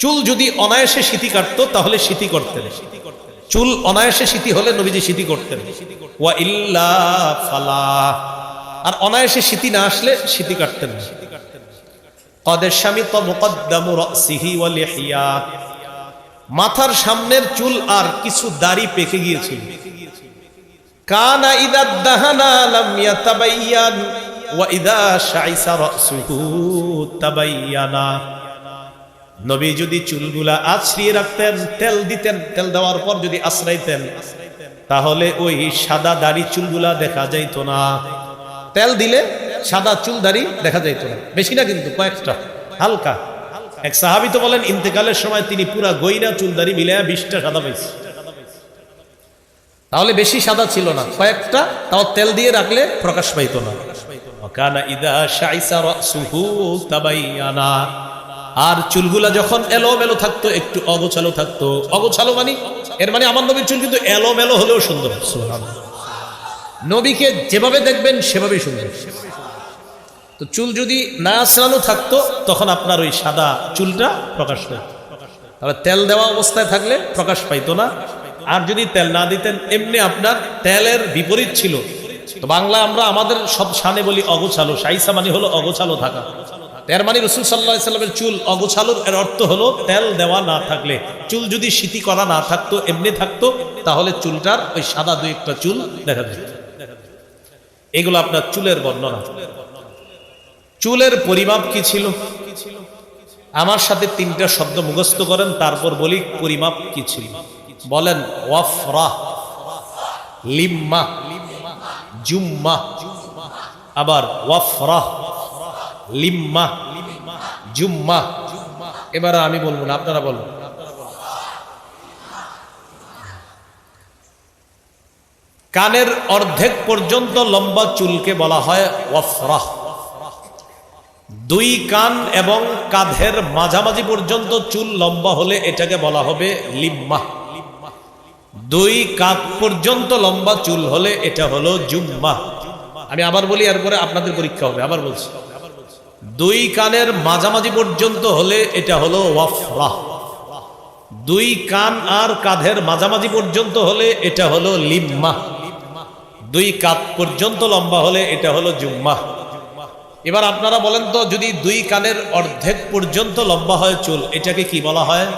চুল যদি অনায়াসে সিতি কাটতো তাহলে সিতি করতেন, চুল অনায়াসে সিতি হলে নবীজি সিতি করতেন। ওয়া ইল্লা ফালা, আর অনায়াসে সিতি না আসলে সিতি কাটতেন না। قد شمط مقدم رأسه ولحيا, মাথার সামনের চুল আর কিছু দাড়ি পেকে গিয়েছিল। কানা ইযা দাহানা লাম ইয়াতাবায়্যান ওয়া ইযা শাইসা রাসুহু তাবায়্যানা, নবী যদি চুলগুলা আছড়িয়ে রাখতেন, তেল দিতেন, তেল দেওয়ার পর যদি আছড়াইতেন তাহলে ওই সাদা দাড়ি চুলগুলা দেখা যাইত না। তেল দিলে সাদা চুল দাড়ি দেখা যাইত না, বেশি না কিন্তু কয়েকটা, হালকা। এক সাহাবী তো বলেন ইন্তেকালের সময় তিনি পুরা গয়না চুল দাড়ি মিলায়া 20টা সাদা পাইছে। তাহলে বেশি সাদা ছিল না, কয়েকটা, তাও তেল দিয়ে রাখলে প্রকাশ পাইত না। কানা ইদা শাইসা রাসুহু তাবায়্যানা, আর চুলগুলা যখন এলোমেলো থাকতো, একটু অগোছালো থাকতো, অগোছালো মানে এর মানে আমার নবীর চুল কিন্তু এলোমেলো হলেও সুন্দর। সুবহানাল্লাহ, নবীকে যেভাবে দেখবেন সেভাবেই সুন্দর। তো চুল যদি না আঁচড়ানো থাকতো তখন আপনার ওই সাদা চুলটা প্রকাশ পেত, তবে তেল দেওয়া অবস্থায় থাকলে প্রকাশ পাইতো না। আর যদি তেল না দিতেন, এমনি আপনার তেলের বিপরীত ছিল। তো বাংলা আমরা আমাদের সব শানে বলি অগোছালো, শাইসা মানে হলো অগোছালো থাকা। এর মানে রাসূল সাল্লাল্লাহু আলাইহি ওয়াসাল্লামের চুল অগোছালোর এর অর্থ হলো তেল দেওয়া না থাকলে, চুল যদি সিতি করা না থাকতো, এমনি থাকতো, তাহলে চুলটার ওই সাদা দুই একটা চুল দেখা যেত। এগুলো আপনার চুলের বর্ণনা। চুলের পরিমাপ কি ছিল? আমার সাথে 3টা শব্দ মুখস্থ করেন, তারপর বলি পরিমাপ কি ছিল। বলেন ওয়াফরা, লিম্মা, জুম্মা, আবার ওয়াফরা, লিম্মা, জুম্মা, এবার আমি বলবো না, আপনারা বলুন। কানের অর্ধেক পর্যন্ত লম্বা চুলকে বলা হয় ওয়াফরাহ। দুই কান এবং কাঁধের মাঝামাঝি পর্যন্ত চুল লম্বা হলে এটাকে বলা হবে লিম্মা। দুই কাঁধ পর্যন্ত লম্বা চুল হলে এটা হলো জুম্মা। আমি আবার বলি, এরপরে আপনাদের পরীক্ষা হবে। আবার বলছি, দুই কানের মাঝামাঝি পর্যন্ত হলে এটা হলো ওয়াফরাহ। দুই কান আর কাঁধের মাঝামাঝি পর্যন্ত হলে এটা হলো লিম্মা। দুই কাঁধ পর্যন্ত লম্বা হলে এটা হলো জুম্মা। এবার আপনারা বলেন তো, যদি দুই কানের অর্ধেক পর্যন্ত লম্বা হয় চুল, এটাকে কি বলা হয়?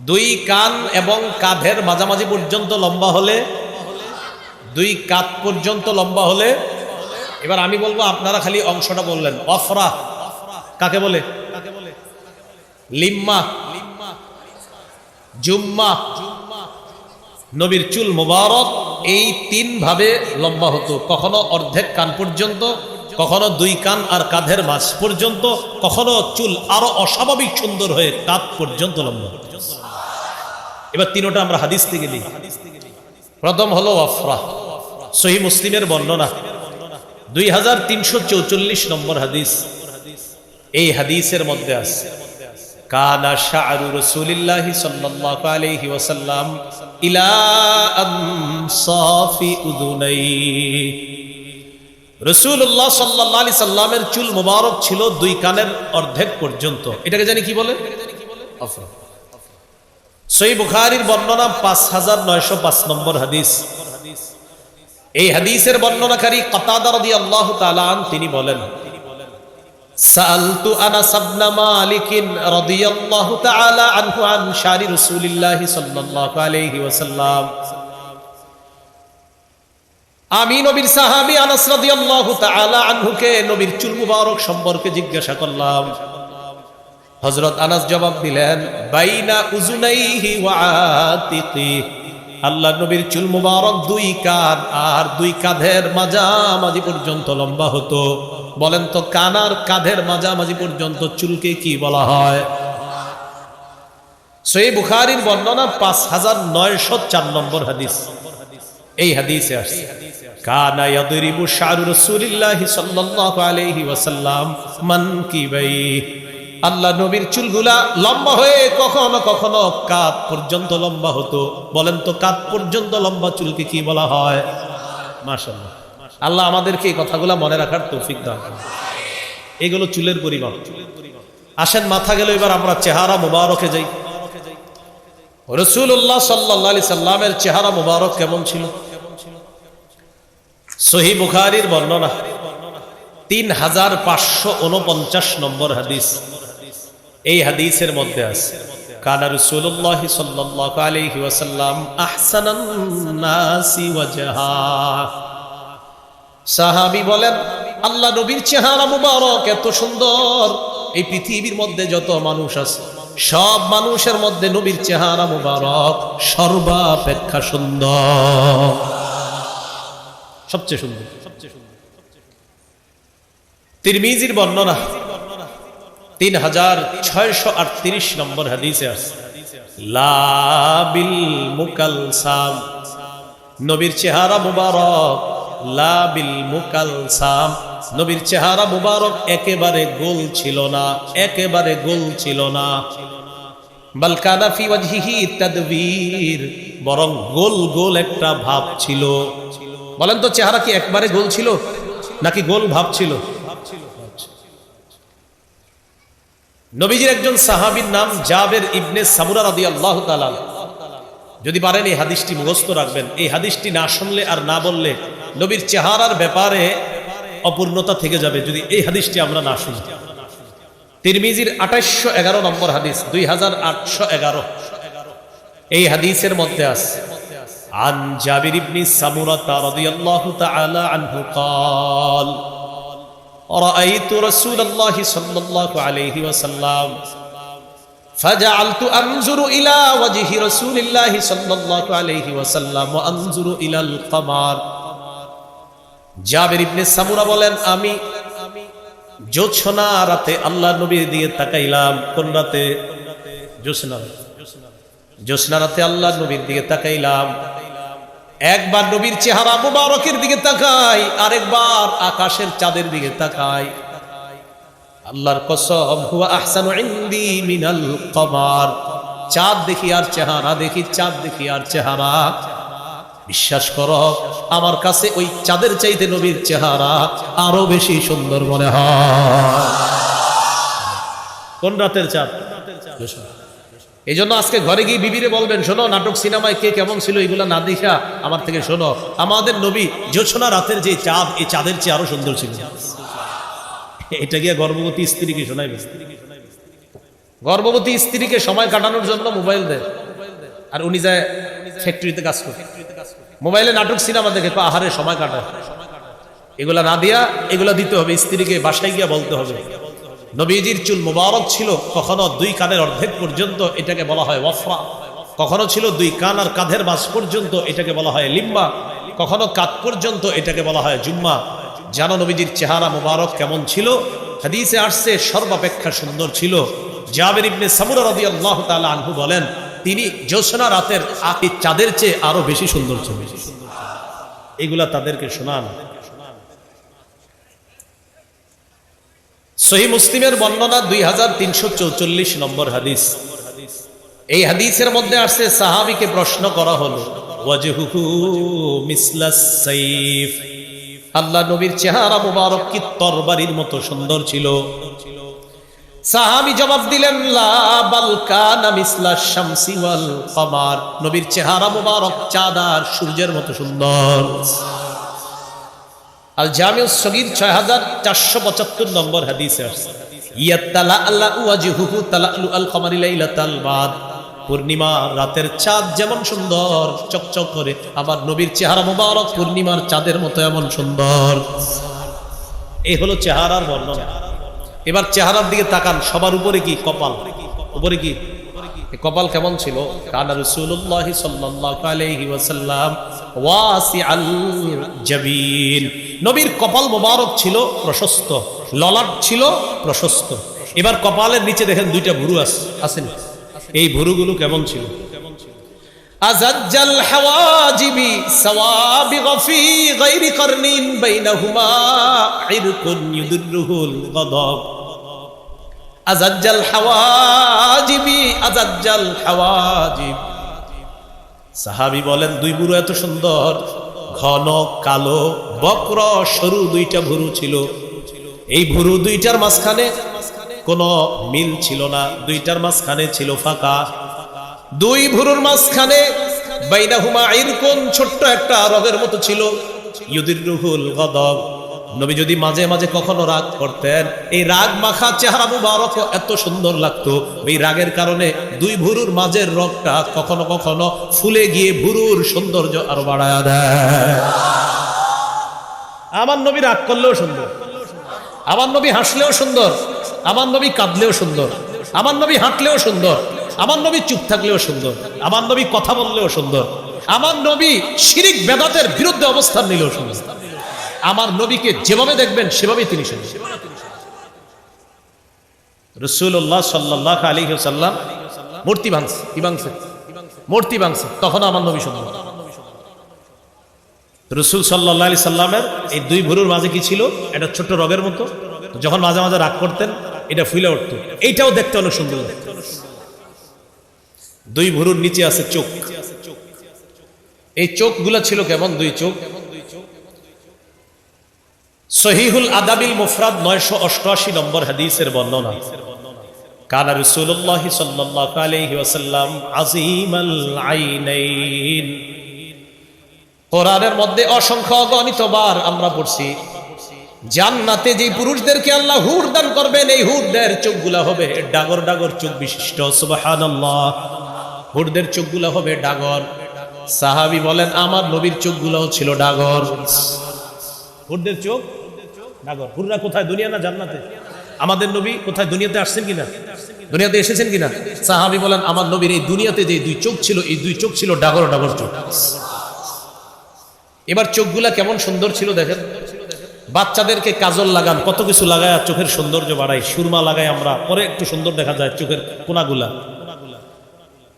দুই কান এবং কাঁধের মাঝামাঝি পর্যন্ত লম্বা হলে, দুই কাঁধ পর্যন্ত লম্বা হলে, এবার আমি বলবো, আপনারা খালি অংশটা বললেন। ওয়াফরাহ কাকে বলে? লিম্মা, জুম্মা। নবীর চুল মুবারক এই তিন ভাবে লম্বা হতো। কখনো অর্ধেক কান পর্যন্ত, কখনো দুই কান আর কাঁধের মাঝ পর্যন্ত, কখনো চুল আরো অস্বাভাবিক সুন্দর হয়ে কাঁধ পর্যন্ত লম্বা। এবার তিনটা আমরা হাদিস থেকে নিই। প্রথম হলো ওয়াফরাহ, সহিহ মুসলিমের বর্ণনা, 2344 নম্বর হাদিস। এই হাদিসের মধ্যে আছে, কানা শা'রু রাসূলিল্লাহি সাল্লাল্লাহু আলাইহি ওয়াসাল্লাম ইলা আনসাফি উযুনাইহি। রাসূলুল্লাহ সাল্লাল্লাহু আলাইহি সাল্লামের চুল মুবারক ছিল দুই কানের অর্ধেক পর্যন্ত। এটাকে জানি কি বলে? ওয়াফরাহ। সহিহ বুখারীর বর্ণনা 5905 নম্বর হাদিস। এই হাদিসের বর্ণনাকারী কাতাদা রাদিয়াল্লাহু তাআলা আন তিনি বলেন, সাআলতু আনাস ইবনে মালিক রাদিয়াল্লাহু তাআলা আনহু আন শারি রাসূলিল্লাহি সাল্লাল্লাহু আলাইহি ওয়াসাল্লাম। আমি নবীর সাহাবী আনাস রাদিয়াল্লাহু তাআলা আনহুকে নবীর চুল মুবারক সম্পর্কে জিজ্ঞাসা করলাম। হযরত আনাস জবাব দিলেন, বাইনা উযুনাইহি ওয়া আতিকি। আল্লাহ নবীর চুল মুবারক দুই কান আর দুই কাঁধের মাঝামাঝি পর্যন্ত লম্বা হতো। বলেন তো, কান আর কাঁধের মাঝামাঝি পর্যন্ত চুলকে কি বলা হয়? সহিহ বুখারীর বর্ণনা 5904 নম্বর হাদিস। এই হাদিসে আসছে, কানা ইয়াদরিবু শা'রু রাসূলিল্লাহি সাল্লাল্লাহু আলাইহি ওয়াসাল্লাম মানকিবাই। আল্লাহ নবীর চুলগুলা লম্বা হয়ে কখনো কখনো কাঁধ পর্যন্ত লম্বা হতো। বলেন তো, কাঁধ পর্যন্ত লম্বা চুলকে কি বলা হয়? মাশাআল্লাহ, আল্লাহ আমাদেরকে এই কথাগুলা মনে রাখার তৌফিক দান করুন। এগুলো চুলের পরিমাপ। আসেন, মাথা গেল, এবার আমরা চেহারা মুবারকে যাই। রাসূলুল্লাহ সাল্লাল্লাহু আলাইহি সাল্লামের চেহারা মুবারক কেমন ছিল? সহিহ বুখারীর বর্ণনা 3549 নম্বর হাদিস। এই হাদিসের মধ্যে আছে, কানা রাসূলুল্লাহ সাল্লাল্লাহু আলাইহি ওয়াসাল্লাম আহসানান নাসি ওয়াজহা। সাহাবী বলেন, আল্লাহ নবীর চেহারা মুবারক এত সুন্দর, এই পৃথিবীর মধ্যে যত মানুষ আছে সব মানুষের মধ্যে নবীর চেহারা মুবারক সর্বাপেক্ষা সুন্দর, সবচেয়ে সুন্দর। তিরমিজির বর্ণনা 3638 নম্বর হাদিসে আছে, লা বিল মুকালসাম। নবীর চেহারা মুবারক, লা বিল মুকালসাম, নবীর চেহারা মুবারক একেবারে গোল ছিল না, একেবারে গোল ছিল না। বাল কানা ফি ওয়াজহিহি তাদবীর, বরং গোল গোল একটা ভাব ছিল। বলেন তো, চেহারা কি একবারে গোল ছিল নাকি গোল ভাব ছিল? নবীজির একজন সাহাবীর নাম জাবের ইবনে সামুরা রাদিয়াল্লাহু তাআলা। যদি পারেন এই হাদিসটি মুখস্থ রাখবেন। এই হাদিসটি না শুনলে আর না বললে নবীর চেহারার ব্যাপারে অপূর্ণতা থেকে যাবে যদি এই হাদিসটি আমরা না শুনি। তিরমিজির 2811 নম্বর হাদিস, 2811। এই হাদিসের মধ্যে আছে, আন জাবির ইবনে সামুরা রাদিয়াল্লাহু তাআলা আনহু قال رأيت رسول الله صلى الله عليه وسلم فجعلت أنظر إلى وجه رسول الله صلى الله عليه وسلم وأنظر إلى القمر। জাবির ইবনে সামুরা বলেন, আমি জোছনা রাতে আল্লাহ নবীর দিকে তাকাইলাম। কোন রাতে? জোছনা রাতে আল্লাহ নবীর দিকে তাকাইলাম। একবার নবীর চেহারা মুবারকের দিকে তাকাই, আরেকবার আকাশের চাঁদের দিকে তাকাই। আল্লাহর কসম, হুয়া আহসানু ইনদি মিনাল কমার। চাঁদ দেখি আর চেহারা দেখি, চাঁদ দেখি আর চেহারা। বিশ্বাস করো, আমার কাছে ওই চাঁদের চাইতে নবীর চেহারা আরো বেশি সুন্দর মনে হয়। কোন রাতের চাঁদ? এই জন্য আজকে ঘরে গিয়ে বিবিরে বলবেন, শোনো নাটক সিনেমায় কে কেমন ছিল এগুলা না দেখা আমার থেকে শোনো, আমাদের নবী জোছনা রাতের যে চাঁদ, এই চাঁদের চেয়ে আরো সুন্দর ছিল। এটা গিয়ে গর্ভবতী স্ত্রীকে শোনাইবে। গর্ভবতী স্ত্রীকে সময় কাটানোর জন্য মোবাইল দেয়, আর উনি যায় ফ্যাক্টরিতে কাজ করে, মোবাইলে নাটক সিনেমা দেখে আহারে সময় কাটায়। এগুলা না দিয়া এগুলা দিতে হবে স্ত্রীকে, বাসায় গিয়া বলতে হবে। নবীজির চুল মুবারক ছিল কখনো 2 কানের অর্ধেক পর্যন্ত, এটাকে বলা হয় ওয়াফরা। কখনো ছিল 2 কান আর কাঁধের মাঝ পর্যন্ত, এটাকে বলা হয় লিম্বা। কখনো কাঁধ পর্যন্ত, এটাকে বলা হয় জুম্মা। জানো নবীজির চেহারা মুবারক কেমন ছিল? হাদিসে আসছে সর্বাপেক্ষা সুন্দর ছিল। জাবের ইবনে সামুরা রাদিয়াল্লাহু তাআলা আনহু বলেন, তিনি জোছনা রাতের চাঁদের চেয়ে আরো বেশি সুন্দর ছিল। এগুলা তাদেরকে শোনান। সহিহ মুসলিমের বর্ণনা 2344 নম্বর হাদিস। এই হাদিসের মধ্যে আসছে, সাহাবীকে প্রশ্ন করা হলো, ওয়াজহুহু মিসলাস সাইফ, আল্লাহ নবীর চেহারা মুবারক কি তরবারির মতো সুন্দর ছিল? সাহাবী জবাব দিলেন, লা বাল কানা মিসলাশ শামসি ওয়াল কমার, নবীর চেহারা মুবারক চাঁদ আর সূর্যের মতো সুন্দর। আল জামিউস সগীর 6475 নম্বর হাদিসে আছে, ইয়াতালা আল্লাহ ওয়াজহুহু তালালু আল কমারি লাইলাতাল বাদ, পূর্ণিমা রাতের চাঁদ যেমন সুন্দর চকচক করে, আমার নবীর চেহারা মুবারক পূর্ণিমার চাঁদের মতো এমন সুন্দর। এই হলো চেহারার বর্ণনা। এবার চেহারার দিকে তাকান, সবার উপরে কি? কপাল। উপরে কি? কপাল কেমন ছিল? কানা রাসূলুল্লাহ সাল্লাল্লাহু আলাইহি ওয়াসাল্লাম ওয়াসিআল জাবিন, নবীর কপাল মোবারক ছিল প্রশস্ত, ললাট ছিল প্রশস্ত। এবার কপালের নিচে দেখেন 2টা ভুরু আছে। এই ভুরুগুলো কেমন ছিল? আজাজ্জাল হাওয়াজিবি সাওয়াবিগ ফি গায়রি কারনিন বাইনাহুমা ইরকুন ইউদিরুহুল গাদাব। আজাজ্জাল হাওয়াজিবি, আজাজ্জাল হাওয়াজিব। সাহাবী বলেন, 2 ভুরু এত সুন্দর, ঘন কালো বক্র সরু 2টা ভুরু ছিল। এই ভুরু 2টার মাঝখানে কোনো মিল ছিল না, 2টার মাঝখানে ছিল ফাঁকা। 2 ভুরুর মাঝখানে বাইনাহুমা ইরকুন, ছোট্ট একটা রগের মতো ছিল, ইউদিরুহুল গাদাব। নবী যদি মাঝে মাঝে কখনো রাগ করতেন, এই রাগ মাখা চেহারা মুবারক এত সুন্দর লাগতো। এই রাগের কারণে 2 ভুরুর মাঝের রগটা কখনো কখনো ফুলে গিয়ে ভুরুর সৌন্দর্য আরো বাড়ায়া দেয়। আমার নবী রাগ করলেও সুন্দর, আমার নবী হাসলেও সুন্দর, আমার নবী কাঁদলেও সুন্দর, আমার নবী হাঁটলেও সুন্দর, আমার নবী চুপ থাকলেও সুন্দর, আমার নবী কথা বললেও সুন্দর, আমার নবী শিরিক বেদাতের বিরুদ্ধে অবস্থান নিলেও সুন্দর। আমার নবীকে যেভাবে দেখবেন সেভাবেই তিনি সুন্দর। রাসূলুল্লাহ সাল্লাল্লাহু আলাইহি ওয়াসাল্লাম মূর্তি ভাঙছে, কি ভাঙছে? মূর্তি ভাঙছে, তখন আমার নবী সুন্দর। রাসূল সাল্লাল্লাহু আলাইহি সাল্লামের এই 2 ভুরুর মাঝে কি ছিল? এটা ছোট রগের মতো, যখন মাঝে মাঝে রাগ করতেন এটা ফুলে উঠতো। এইটাও দেখতে অনেক সুন্দর। 2 ভুরুর নিচে আছে চোখ। এই চোখগুলা ছিল কেমন? 2 চোখ। সহিহুল আদাবিল মুফরাদ 988 নম্বর হাদিসের বর্ণনা, কানা রাসূলুল্লাহ সাল্লাল্লাহু আলাইহি ওয়াসাল্লাম আযীমাল আইনাইন। কোরআনের মধ্যে অসংখ্য অগণিতবার আমরা পড়ছি, জান্নাতে যে পুরুষদেরকে আল্লাহ হুর দান করবেন, এই হুরদের চোখগুলা হবে ডাগর ডাগর চোখ বিশিষ্ট। সুবহানাল্লাহ, হুরদের চোখগুলা হবে ডাগর। সাহাবী বলেন, আমার নবীর চোখগুলাও ছিল ডাগর। হুরদের চোখ ডাগর। হুররা কোথায়? দুনিয়া না জান্নাতে? আমাদের নবী কোথায়? দুনিয়াতে আসছেন কিনা? দুনিয়াতে এসেছেন কিনা? সাহাবী বলেন, আমার নবীর এই দুনিয়াতে যে 2 চোখ ছিল, এই 2 চোখ ছিল ডাগর ডাগর চোখ। এবার চোখগুলা কেমন সুন্দর ছিল দেখেন। বাচ্চাদেরকে কাজল লাগান, কত কিছু লাগায় চোখের সৌন্দর্য বাড়াই, সুরমা লাগাই আমরা, পরে একটু সুন্দর দেখা যায় চোখের কোনাগুলা।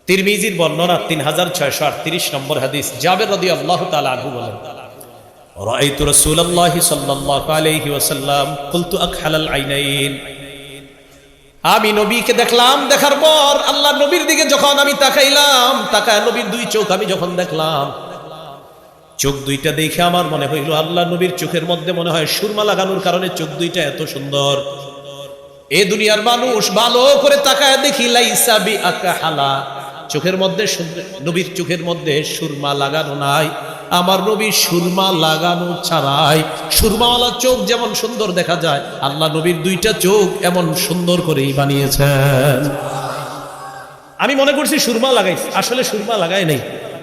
তিরমিজির বর্ণনা 3638 নম্বর হাদিস, জাবের রাদিয়াল্লাহু তাআলা আনহু বলেন, রাআইতু রাসূলুল্লাহি সাল্লাল্লাহু আলাইহি ওয়াসাল্লাম কুলতু আকহালাল আইনাইন, আমি নবীকে দেখলাম, দেখার পর আল্লাহ নবীর দিকে যখন আমি তাকাইলাম, তাকায় নবীর দুই চোখ আমি যখন দেখলাম, চোখ দুইটা দেখে আমার মনে হইল আল্লাহ নবীর চোখের মধ্যে মনে হয় সুরমা লাগানোর কারণে চোখ দুইটা এত সুন্দর। এ দুনিয়ার মানুষ ভালো করে তাকায় দেখি লাইসা বি আকাহালা, চোখের মধ্যে নবীর চোখের মধ্যে সুরমা লাগানো নাই, আমার নবীর সুরমা লাগানো ছাড়াই সুরমাওয়ালা চোখ যেমন সুন্দর দেখা যায়, আল্লাহ নবীর দুইটা চোখ এমন সুন্দর করেই বানিয়েছেন। আমি মনে করছি সুরমা লাগাইছি, আসলে সুরমা লাগাই নাই।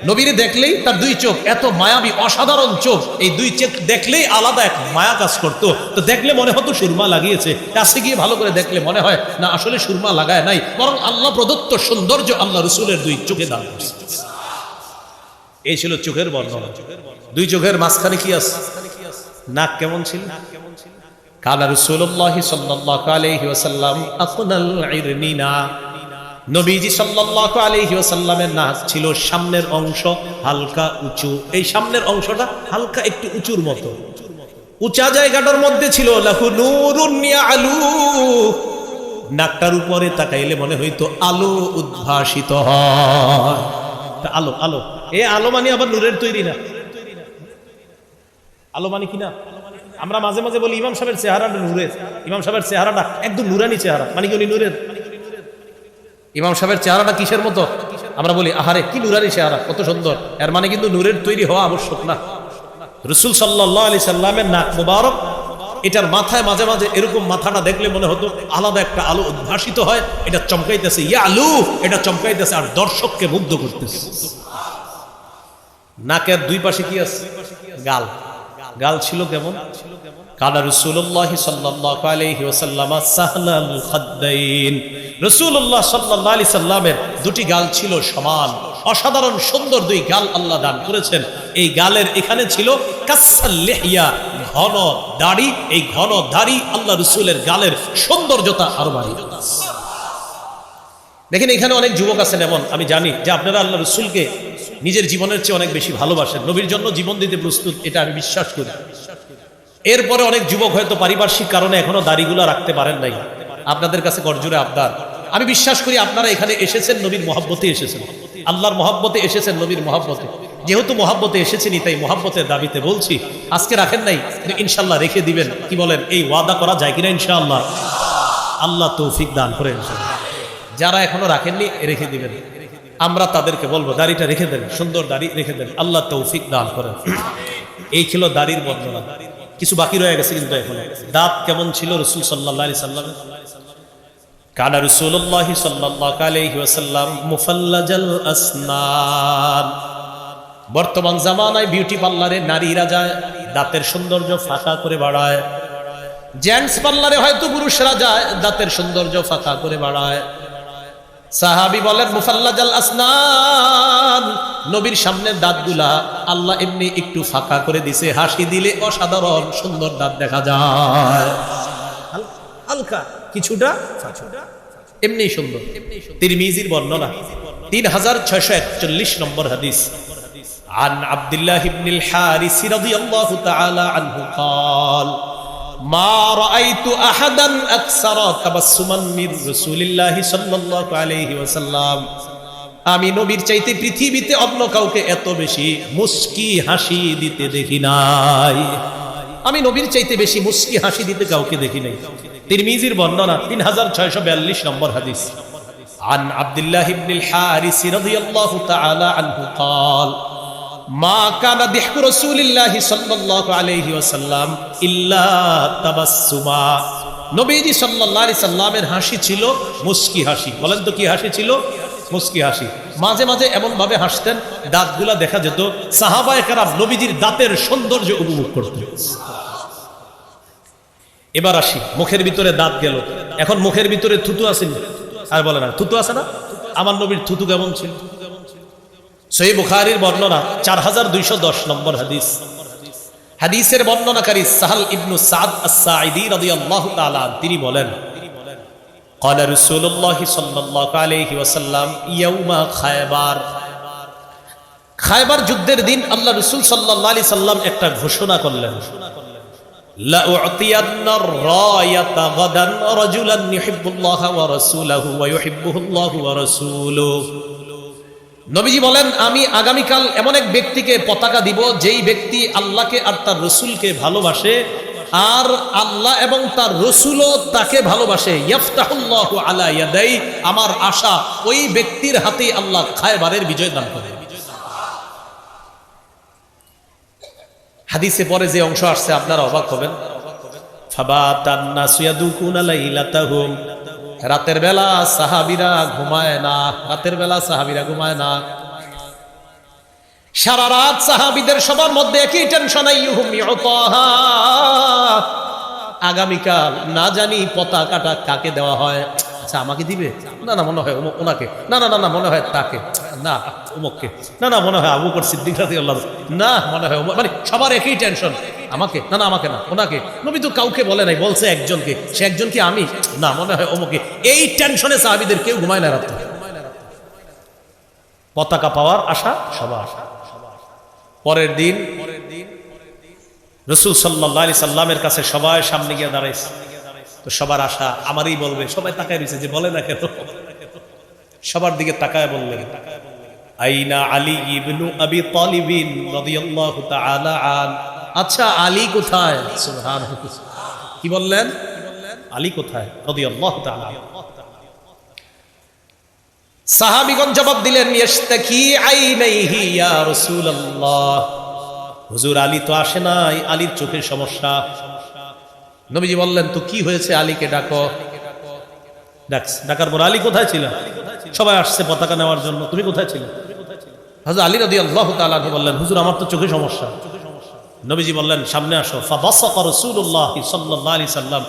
নবীরে দেখলেই তার দুই চোখ এত মায়াবী, অসাধারণ চোখ, এই দুই চোখ দেখলেই আলাদা এক মায়া কাজ করতো। তো দেখলে মনে হতো সুরমা লাগিয়েছে, কাছে গিয়ে ভালো করে দেখলে মনে হয় না আসলে সুরমা লাগায় নাই, বরং আল্লাহ প্রদত্ত সৌন্দর্য আল্লাহ রসুলের দুই চোখে দান করছে। এই ছিল চোখের বর্ণনা। দুই চোখের মাঝখানে কি আছে? নাক কেমন ছিল? কানা রাসূলুল্লাহি সাল্লাল্লাহু আলাইহি ওয়াসাল্লাম আকনাল ইরনিনা, নবীজি সাল্লাল্লাহু আলাইহি ওয়াসাল্লামের নাক ছিল সামনের অংশ হালকা উঁচু, এই সামনের অংশটা হালকা একটু উঁচুর মতো, উঁচা জায়গাটার মধ্যে ছিল লাহু নূরুন ইয়ালু, নাকটার উপরে তাকাইলে মনে হইতো আলো উদ্ভাসিত হয়। আলো আলো, এ আলো মানে আবার নূরের তৈরি না, আলো মানে কি না? আমরা মাঝে মাঝে বলি ইমাম সাহেবের চেহারাটা নূরের, ইমাম সাহেবের চেহারাটা একদম নুরানি চেহারা, মানে কি উনি নূরের? ইমাম সাহেবের চেহারাটা কিসের মতো? আমরা বলি আহারে কি নুরানি চেহারা, কত সুন্দর, এর মানে কিন্তু নূরের তৈরি হওয়া আবশ্যক না। রাসূল সাল্লাল্লাহু আলাইহি সাল্লামের নাক মুবারক, এটার মাথায় মাঝে মাঝে এরকম মাথাটা দেখলে মনে হতো আলাদা একটা আলো উদ্ভাসিত হয়, এটা চমকাইতেছে, ইয়া আলু, এটা চমকাইতেছে আর দর্শককে মুগ্ধ করতেছে। নাকের দুই পাশে কি আছে? গাল। গাল ছিল কেমন? কানা রাসূলুল্লাহি সাল্লাল্লাহু আলাইহি ওয়াসাল্লাম সাহলাল খাদ্দাইন, রাসূলুল্লাহ সাল্লাল্লাহু আলাইহি সাল্লামের দুটি গাল ছিল সমান, অসাধারণ সুন্দর দুই গাল আল্লাহ দান করেছেন। এই গালের এখানে ছিল কাসাল লিহিয়া, ঘন দাড়ি, এই ঘন দাড়ি আল্লাহ রাসূলের গালের সৌন্দর্যতা আরো বাড়িয়ে দিয়েছে। দেখেন এখানে অনেক যুবক আছেন এমন, আমি জানি যে আপনারা আল্লাহ রাসূলকে নিজের জীবনের চেয়ে অনেক বেশি ভালোবাসেন, নবীর জন্য জীবন দিতে প্রস্তুত, এটা আমি বিশ্বাস করি। এরপরে অনেক যুবক হয়তো পারিপার্শ্বিক কারণে এখনো দাড়িগুলো রাখতে পারেন নাই, আপনাদের কাছে করজোরে আবদার, আমি বিশ্বাস করি আপনারা এখানে এসেছেন নবীর মহব্বতে এসেছেন, আল্লাহর মহব্বতে এসেছেন, নবীর মহব্বতে। যেহেতু মহব্বতে এসেছেনই তাই মহব্বতের দাবিতে বলছি, আজকে রাখেন নাই ইনশাল্লাহ রেখে দিবেন। কি বলেন, এই ওয়াদা করা যায় কিনা? ইনশাআল্লাহ, আল্লাহ তৌফিক দান করেন। যারা এখনো রাখেননি রেখে দিবেন, আমরা তাদেরকে বলবো দাড়িটা রেখে দেন, সুন্দর দাড়ি রেখে দেন, আল্লাহ তৌফিক দান করেন। এই ছিল দাড়ির বর্ণনা, কিছু বাকি রয়ে গেছে কিন্তু এখনো। দাঁত কেমন ছিল রাসূল সাল্লাল্লাহু আলাইহি সাল্লামের? কানা রাসূলুল্লাহি সাল্লাল্লাহু আলাইহি ওয়াসাল্লাম মুফাল্লাজাল আসনান, বর্তমান জামানায় বিউটি পার্লারে নারীরা যায় দাঁতের সৌন্দর্য ফাঁকা করে বাড়ায়, জেন্টস পার্লারে হয়তো পুরুষরা যায় দাঁতের সৌন্দর্য ফাঁকা করে বাড়ায়। সাহাবী বলেন মুফাল্লাজাল আসনান, নবীর সামনের দাঁতগুলা আল্লাহ এমনি একটু ফাঁকা করে দিছে, হাসি দিলে অসাধারণ সুন্দর দাঁত দেখা যায়, হালকা কিছুটা এমনি সুন্দর। তিরমিজির বর্ণনা 3641 নম্বর হাদিস, عن عبد الله بن الحارث رضي الله تعالى عنه قال ما رأيت أحدا أكثر تبسما من رسول الله صلى الله عليه وسلم, আমি নবীর চাইতে পৃথিবীতে অন্য কাউকে এত বেশি মুস্কি হাসি দিতে দেখি নাই, আমি নবীর চাইতে বেশি মুস্কি হাসি দিতে কাউকে দেখি নাই। তিরমিজির বর্ণনা 3642 নম্বর হাদিস, عن عبد الله بن الحارث رضي الله تعالى عنه قال মা কানা দিহকু রাসূলিল্লাহি সাল্লাল্লাহু আলাইহি ওয়াসাল্লাম ইল্লা তাবাসসুমা, নবীজি সাল্লাল্লাহু আলাইহি সাল্লামের হাসি ছিল মুস্কি হাসি। বলেন তো কি হাসি ছিল? মুস্কি হাসি। মাঝে মাঝে এমন ভাবে হাসতেন দাঁতগুলা দেখা যেত সাহাবায়ে কেরাম নবীজির দাঁতের সৌন্দর্য উপভোগ করতেন। এবার আসি, মুখের ভিতরে দাঁত গেল, এখন মুখের ভিতরে থুতু আছে না? আর বলে না থুতু আছে না? আমার নবীর থুতু কেমন ছিল? সহিহ বুখারীর বর্ণনা 4210 নম্বর হাদিস, হাদিসের বর্ণনাকারী সাহাল ইবনু সাদ আস-সাঈদী রাদিয়াল্লাহু তাআলা তিনি বলেন قال رسول الله صلى الله عليه وسلم يوم خيبر খায়বার যুদ্ধের দিন আল্লাহ রাসূল সাল্লাল্লাহু আলাইহি সাল্লাম একটা ঘোষণা করলেন লা উ'তিয়ান্না রায়াতা গাদান রাজুলান ইউহিব্বুল্লাহ ওয়া রাসূলুহু ওয়া ইউহিব্বুহুল্লাহু ওয়া রাসূলুহু নবীজি বলেন আমি আগামীকাল এমন এক ব্যক্তিকে পতাকা দিব যেই ব্যক্তি আল্লাহকে আর তার রাসূলকে ভালোবাসে আর আল্লাহ এবং তার রাসূলও তাকে ভালোবাসে ইয়াফতাহুল্লাহু আলা ইয়াদাই আমার আশা ওই ব্যক্তির হাতে আল্লাহ খায়বারের বিজয় দান করবে হাদিসে পরে যে অংশ আসছে আপনারা অবাক হবেন ফাবাতান নাসু ইয়াদুকুনা লাইলাতাহুম রাতের বেলা সাহাবীরা ঘুমায় না সারা রাত সাহাবীদের সবার মধ্যে একই টেনশন আইয়ুহুম ইউতাহা আগামীকাল না জানি পতাকাটা কাকে দেওয়া হয় আচ্ছা আমাকে দিবে না মনে হয় ওনাকে না মনে হয় তাকে না অমুককে না মনে হয় আবু বকর সিদ্দিক রাদিয়াল্লাহু না মনে হয় মানে সবার একই টেনশন আমাকে না আমাকে না ওনাকে নবী তো কাউকে বলে নাই বলছে একজনকে সে একজন কি আমি না মনে হয় অমুকে এই টেনশনে সাহাবীদের কেউ ঘুমায় না রাতে পতাকা পাওয়ার আশা সবার পরের দিন রাসূল সাল্লাল্লাহু আলাইহি সাল্লামের কাছে সবাই সামনে গিয়ে দাঁড়াইছে তো সবার আশা আমারই বলবে সবাই তাকায় রয়েছে যে বলে না কেন সবার দিকে তাকায় বললেন আইনা আলী ইবনু আবি তালিব রাদিয়াল্লাহু তাআলা আন আচ্ছা আলী কোথায় সুবহানাল্লাহ কি বললেন আলী কোথায় রাদিয়াল্লাহু তাআলা সাহাবীগণ জবাব দিলেন ইশতাকি আইনাইহি ইয়া রাসূলুল্লাহ হুজুর আলী তো আসে নাই আলীর চোখের সমস্যা নবীজি বললেন তো কি হয়েছে আলীকে ডাকো ডাকার পর আলী কোথায় ছিল সবাই আসছে পতাকা নেওয়ার জন্য তুমি কোথায় ছিলে হযরত আলী রাদিয়াল্লাহু তাআলা বললেন হুজুর আমার তো চোখে সমস্যা নবীজি বললেন সামনে আসো ফাবাসাকা রাসূলুল্লাহ সাল্লাল্লাহু আলাইহি সাল্লাম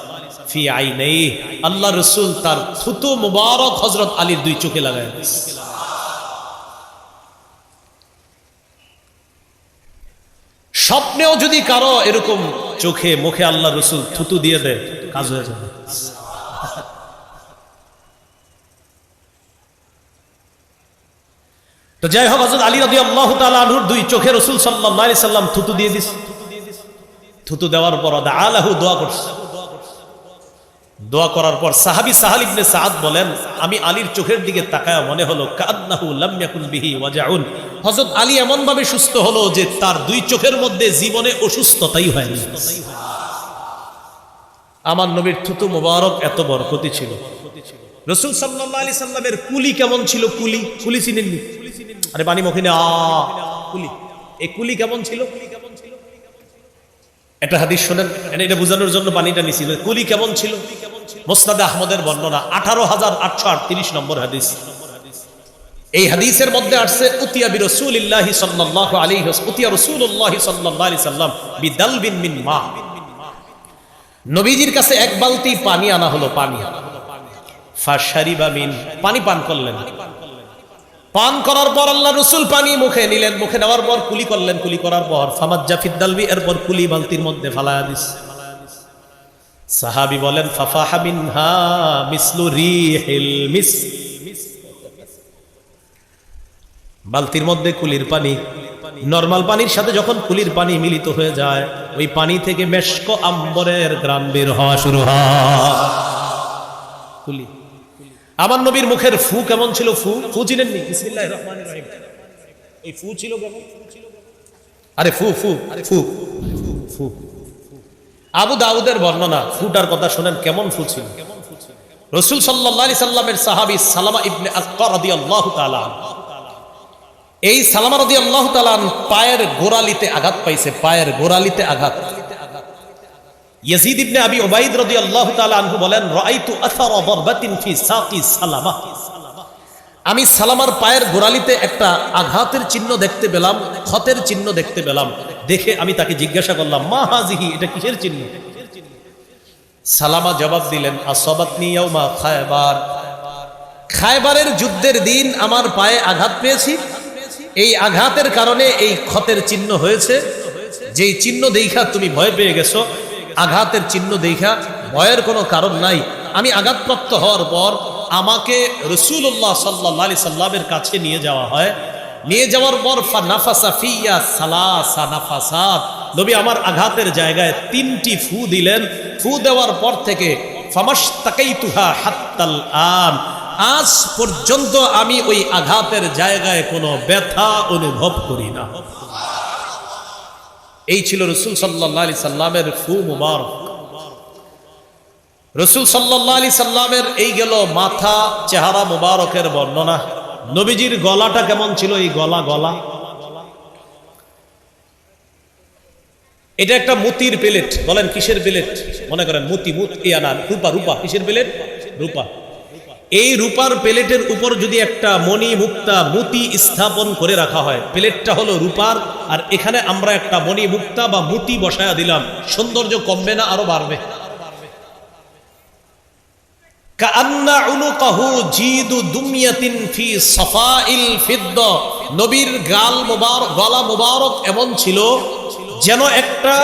ফি আইনাইহি আল্লাহর রাসূল তার থুতু মুবারক হযরত আলীর দুই চোখে লাগায় স্বপ্নেও যদি কারো এরকম চোখে মুখে আল্লাহ রাসূল থুতু দিয়ে দেয় কাজ হয়ে যাবে তো যাই হোক হযরত আলী রাদিয়াল্লাহু তাআলা আনহুর দুই চোখে রাসূল সাল্লাল্লাহু আলাইহি সাল্লাম থুতু দিয়ে দিয়েছে থুতু দেওয়ার পর আলাহু দোয়া করছে দোয়া করার পর সাহাবী সাহাল ইবনে সাদ বলেন আমি আলীর চোখের দিকে তাকায়া মনে হলো কান্নাহু লাম ইয়াকুন বিহি ওয়াজাউন হযরত আলী এমন ভাবে সুস্থ হলো যে তার দুই চোখের মধ্যে জীবনে অসুস্থতাই হয়নি আমার নবীর থুতু মোবারক এত বরকতি ছিল রাসূল সাল্লাল্লাহু আলাইহি সাল্লামের কুলি কেমন ছিল কুলি চিনেননি আরে পানি মুখে না কুলি এই কুলি কেমন ছিল একটা হাদিস শুনেন এটা বোঝানোর জন্য পানিটা নিছিল কুলি কেমন ছিল মুসনাদ আহমদের বর্ণনা 18838 নম্বর হাদিস এই হাদিসের মধ্যে আসছে উতিয়া বি রাসূলিল্লাহি সাল্লাল্লাহু আলাইহি ওয়াসাল্লাম উতিয়া রাসূলুল্লাহি সাল্লাল্লাহু আলাইহি সাল্লাম বিদালবিন মিন মা নবীজির কাছে এক বালতি পানি আনা হলো পানি ফাশারিবা মিন পানি পান করলেন পান করার পর আল্লাহ রাসূল পানি মুখে নিলেন মুখে নেওয়ার পর কুলি করলেন কুলি করার পর ফামাজ্জা ফিদ্দালবি এরপর কুলি বালতির মধ্যে ফালায়া দিস সাহাবী বলেন ফাফাহা মিনহা মিসলু রিহিল মিস বালতির মধ্যে কুলির পানি নরমাল পানির সাথে যখন কুলির পানি মিলিত হয়ে যায় ওই পানি থেকে মেশক আম্বরের ঘ্রাণ বের হওয়া শুরু হয় কুলি আমার নবীর মুখের ফু কেমন ছিল ফু চিনেননি বিসমিল্লাহির রহমানির রহিম এই ফু ছিল কেমন আরে ফু আবু দাউদের বর্ণনা ফুটার কথা শুনেন কেমন ফু ছিল রাসূল সাল্লাল্লাহু আলাইহি সাল্লামের সাহাবী সালামা ইবনে আকওয়া রাদিয়াল্লাহু তাআলা এই সালামা রাদিয়াল্লাহু তাআলা পায়ের গোড়ালিতে আঘাত পাইছে পায়ের গোড়ালিতে আঘাত ইয়াজিদ ইবনে আবি উবাইদ রাদিয়াল্লাহু তাআলা আনহু বলেন রাআইতু আসারা দারবাতিন ফি সাকি সালামা আমি সালামার পায়ের গোড়ালিতে একটা আঘাতের চিহ্ন দেখতে পেলাম ক্ষতের চিহ্ন দেখতে পেলাম দেখে আমি তাকে জিজ্ঞাসা করলাম মা হাজিহি এটা কিসের চিহ্ন সালামা জবাব দিলেন আসাবাতনি ইয়াউমা খায়বার খায়বারের যুদ্ধের দিন আমার পায়ে আঘাত পেয়েছি এই আঘাতের কারণে এই ক্ষতের চিহ্ন হয়েছে যেই চিহ্ন দেখা তুমি ভয় পেয়ে গেছো, আঘাতের চিহ্ন দেখা ভয়ের কোনো কারণ নাই। আমি আঘাতপ্রাপ্ত হওয়ার পর আমাকে রাসূলুল্লাহ সাল্লাল্লাহু আলাইহি সাল্লামের কাছে নিয়ে যাওয়া হয়। নিয়ে যাওয়ার পর ফানাফাসা ফিয়া সালাসা নাফাসাত, নবী আমার আঘাতের জায়গায় 3টি ফু দিলেন। ফু দেওয়ার পর থেকে ফামাশতাকাইতুহা হাত্তাল আন, আজ পর্যন্ত আমি ওই আঘাতের জায়গায় কোনো ব্যথা অনুভব করি না। এই ছিল রাসূল সাল্লাল্লাহু আলাইহি সাল্লামের ফু মুবারক। রাসূল সাল্লাল্লাহু আলাইহি সাল্লামের এই গেল মাথা চেহারা মুবারকের বর্ণনা। নবীজির গলাটা কেমন ছিল? এই গলা এটা একটা মুতির প্লেট। বলেন কিসের প্লেট? মনে করেন মুতি না, রূপা। কিসের প্লেট? রূপা। এই রূপার প্লেটের উপর যদি একটা মণি মুক্তা মুতি স্থাপন করে রাখা হয়, প্লেটটা হলো রূপার, আর এখানে আমরা একটা মণি মুক্তা বা মুতি বসায়া দিলাম, সৌন্দর্য কমবে না আরো বাড়বে? কাআন্না উনুকাহু জিদু দুমিয়াতিন ফি সাফাইল ফিদ্দা, নবীর গলা মুবারক এমন ছিল যেন একটা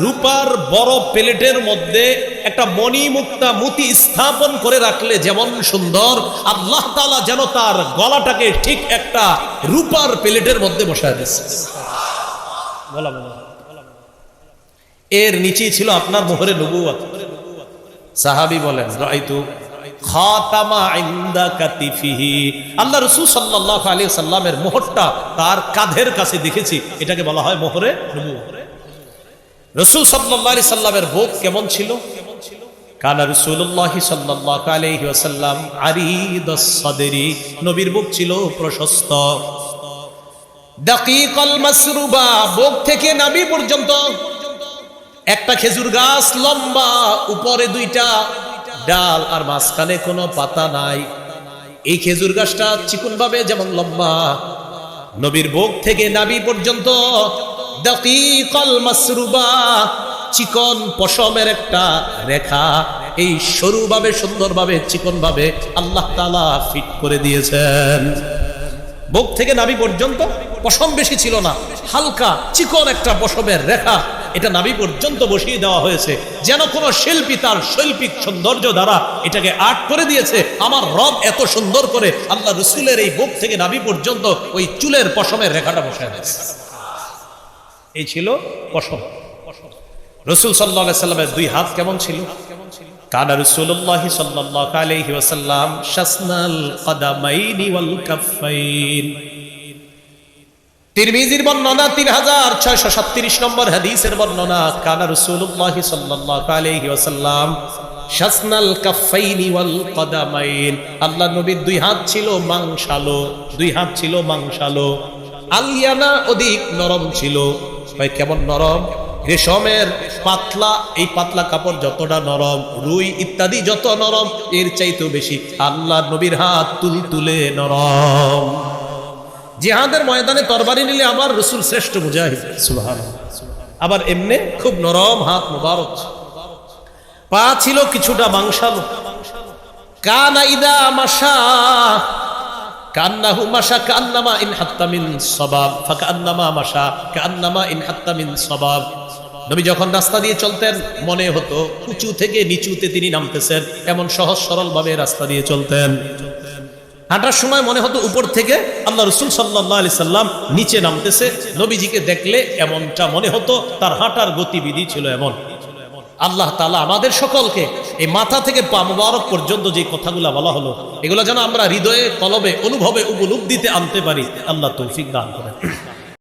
রূপার বড় প্লেটের মধ্যে একটা মণি মুক্তা মুতি স্থাপন করে রাখলে যেমন সুন্দর, আল্লাহ তাআলা যেন তার গলাটাকে ঠিক একটা রূপার প্লেটের মধ্যে বসায় দিয়েছে। এর নিচেই ছিল আপনার মোহরে নবুয়ত। সাহাবী বলেন রাআইতু খাতামা ইনদা কাতিফিহি, আল্লাহ রাসূল সাল্লাল্লাহু আলাইহি সাল্লামের মোহরটা তার কাঁধের কাছে দেখেছি, এটাকে বলা হয় মোহরে নবুয়ত। রাসূল সাল্লাল্লাহু আলাইহি সাল্লামের বুক কেমন ছিল? কানা রাসূলুল্লাহ সাল্লাল্লাহু আলাইহি ওয়াসাল্লাম আরিদাস সাদরি, নবীর বুক ছিল প্রশস্ত। দাকিকাল মাসরুবা, বুক থেকে নাভি পর্যন্ত একটা খেজুর গাছ লম্বা, উপরে 2টা ডাল আর মাঝখানে কোনো পাতা নাই। এই খেজুর গাছটা চিকন ভাবে যেমন লম্বা, নবীর বুক থেকে নাভি পর্যন্ত দাকিকাল মাসরুবা, চিকন পশমের একটা রেখা এই সরুভাবে সুন্দরভাবে চিকনভাবে আল্লাহ তাআলা ফিট করে দিয়েছেন। বুক থেকে নাভি পর্যন্ত পশম বেশি ছিল না, হালকা চিকন একটা পশমের রেখা, এটা নাভি পর্যন্ত বসিয়ে দেওয়া হয়েছে, যেন কোনো শিল্পী তার শৈল্পিক সৌন্দর্য দ্বারা এটাকে আর্ট করে দিয়েছে। আমার রব এত সুন্দর করে আল্লাহ রাসূলের এই বুক থেকে নাভি পর্যন্ত ওই চুলের পশমের রেখাটা বসায় দিয়েছে। এই ছিল পশম। রাসূল সাল্লাল্লাহু আলাইহি সাল্লামের 2 হাত কেমন ছিল? কানা রাসূলুল্লাহ সাল্লাল্লাহু আলাইহি ওয়াসাল্লাম শাসনাল কদামাইনি ওয়াল কাফাইন। তিরমিজির বর্ণনা 3636 নম্বর হাদিসের বর্ণনা, কানা রাসূলুল্লাহ সাল্লাল্লাহু আলাইহি ওয়াসাল্লাম শাসনাল কাফাইনি ওয়াল কদামাইন, আল্লাহ নবীর 2 হাত ছিল মাংসালো, 2 হাত ছিল মাংসালো। আলিয়ানা অধিক নরম ছিল। ভাই কেমন নরম? রেশমের পাতলা, এই পাতলা কাপড় যতটা নরম, রুই ইত্যাদি যত নরম, এর চাইতেও বেশি আল্লাহ নবীর হাত তুলে নরম। জিহাদের ময়দানে তরবারি নিলে আমার রাসূল শ্রেষ্ঠ মুজাহিদ, সুবহানাল্লাহ। আবার এমনি খুব নরম হাত মুবারক। পা ছিল কিছুটা মাংসালো। কানা ইদা মাশা কান্নাহু মাশা কান্নামা ইন হাত্তা মিন সাবাব ফাকান্নামা মাশা কান্নামা ইন হাত্তা মিন সাবাব। নবী যখন রাস্তা দিয়ে চলতেন মনে হতো উঁচু থেকে নিচুতে তিনি নামতেছেন, এমন সহজ সরল ভাবে রাস্তা দিয়ে চলতেন। হাঁটার সময় মনে হতো উপর থেকে আল্লাহ রাসূল সাল্লাল্লাহু আলাইহি সাল্লাম নিচে নামতেছে। নবীজিকে দেখলে এমনটা মনে হতো, তার হাঁটার গতিবিধি ছিল এমন। আল্লাহ তাআলা আমাদের সকলকে এই মাথা থেকে পা মুবারক পর্যন্ত যে কথাগুলো বলা হলো, এগুলো যেন আমরা হৃদয়ে কলবে অনুভবে উপলব্ধিতে আনতে পারি। আল্লাহ তৌফিক দান করেন।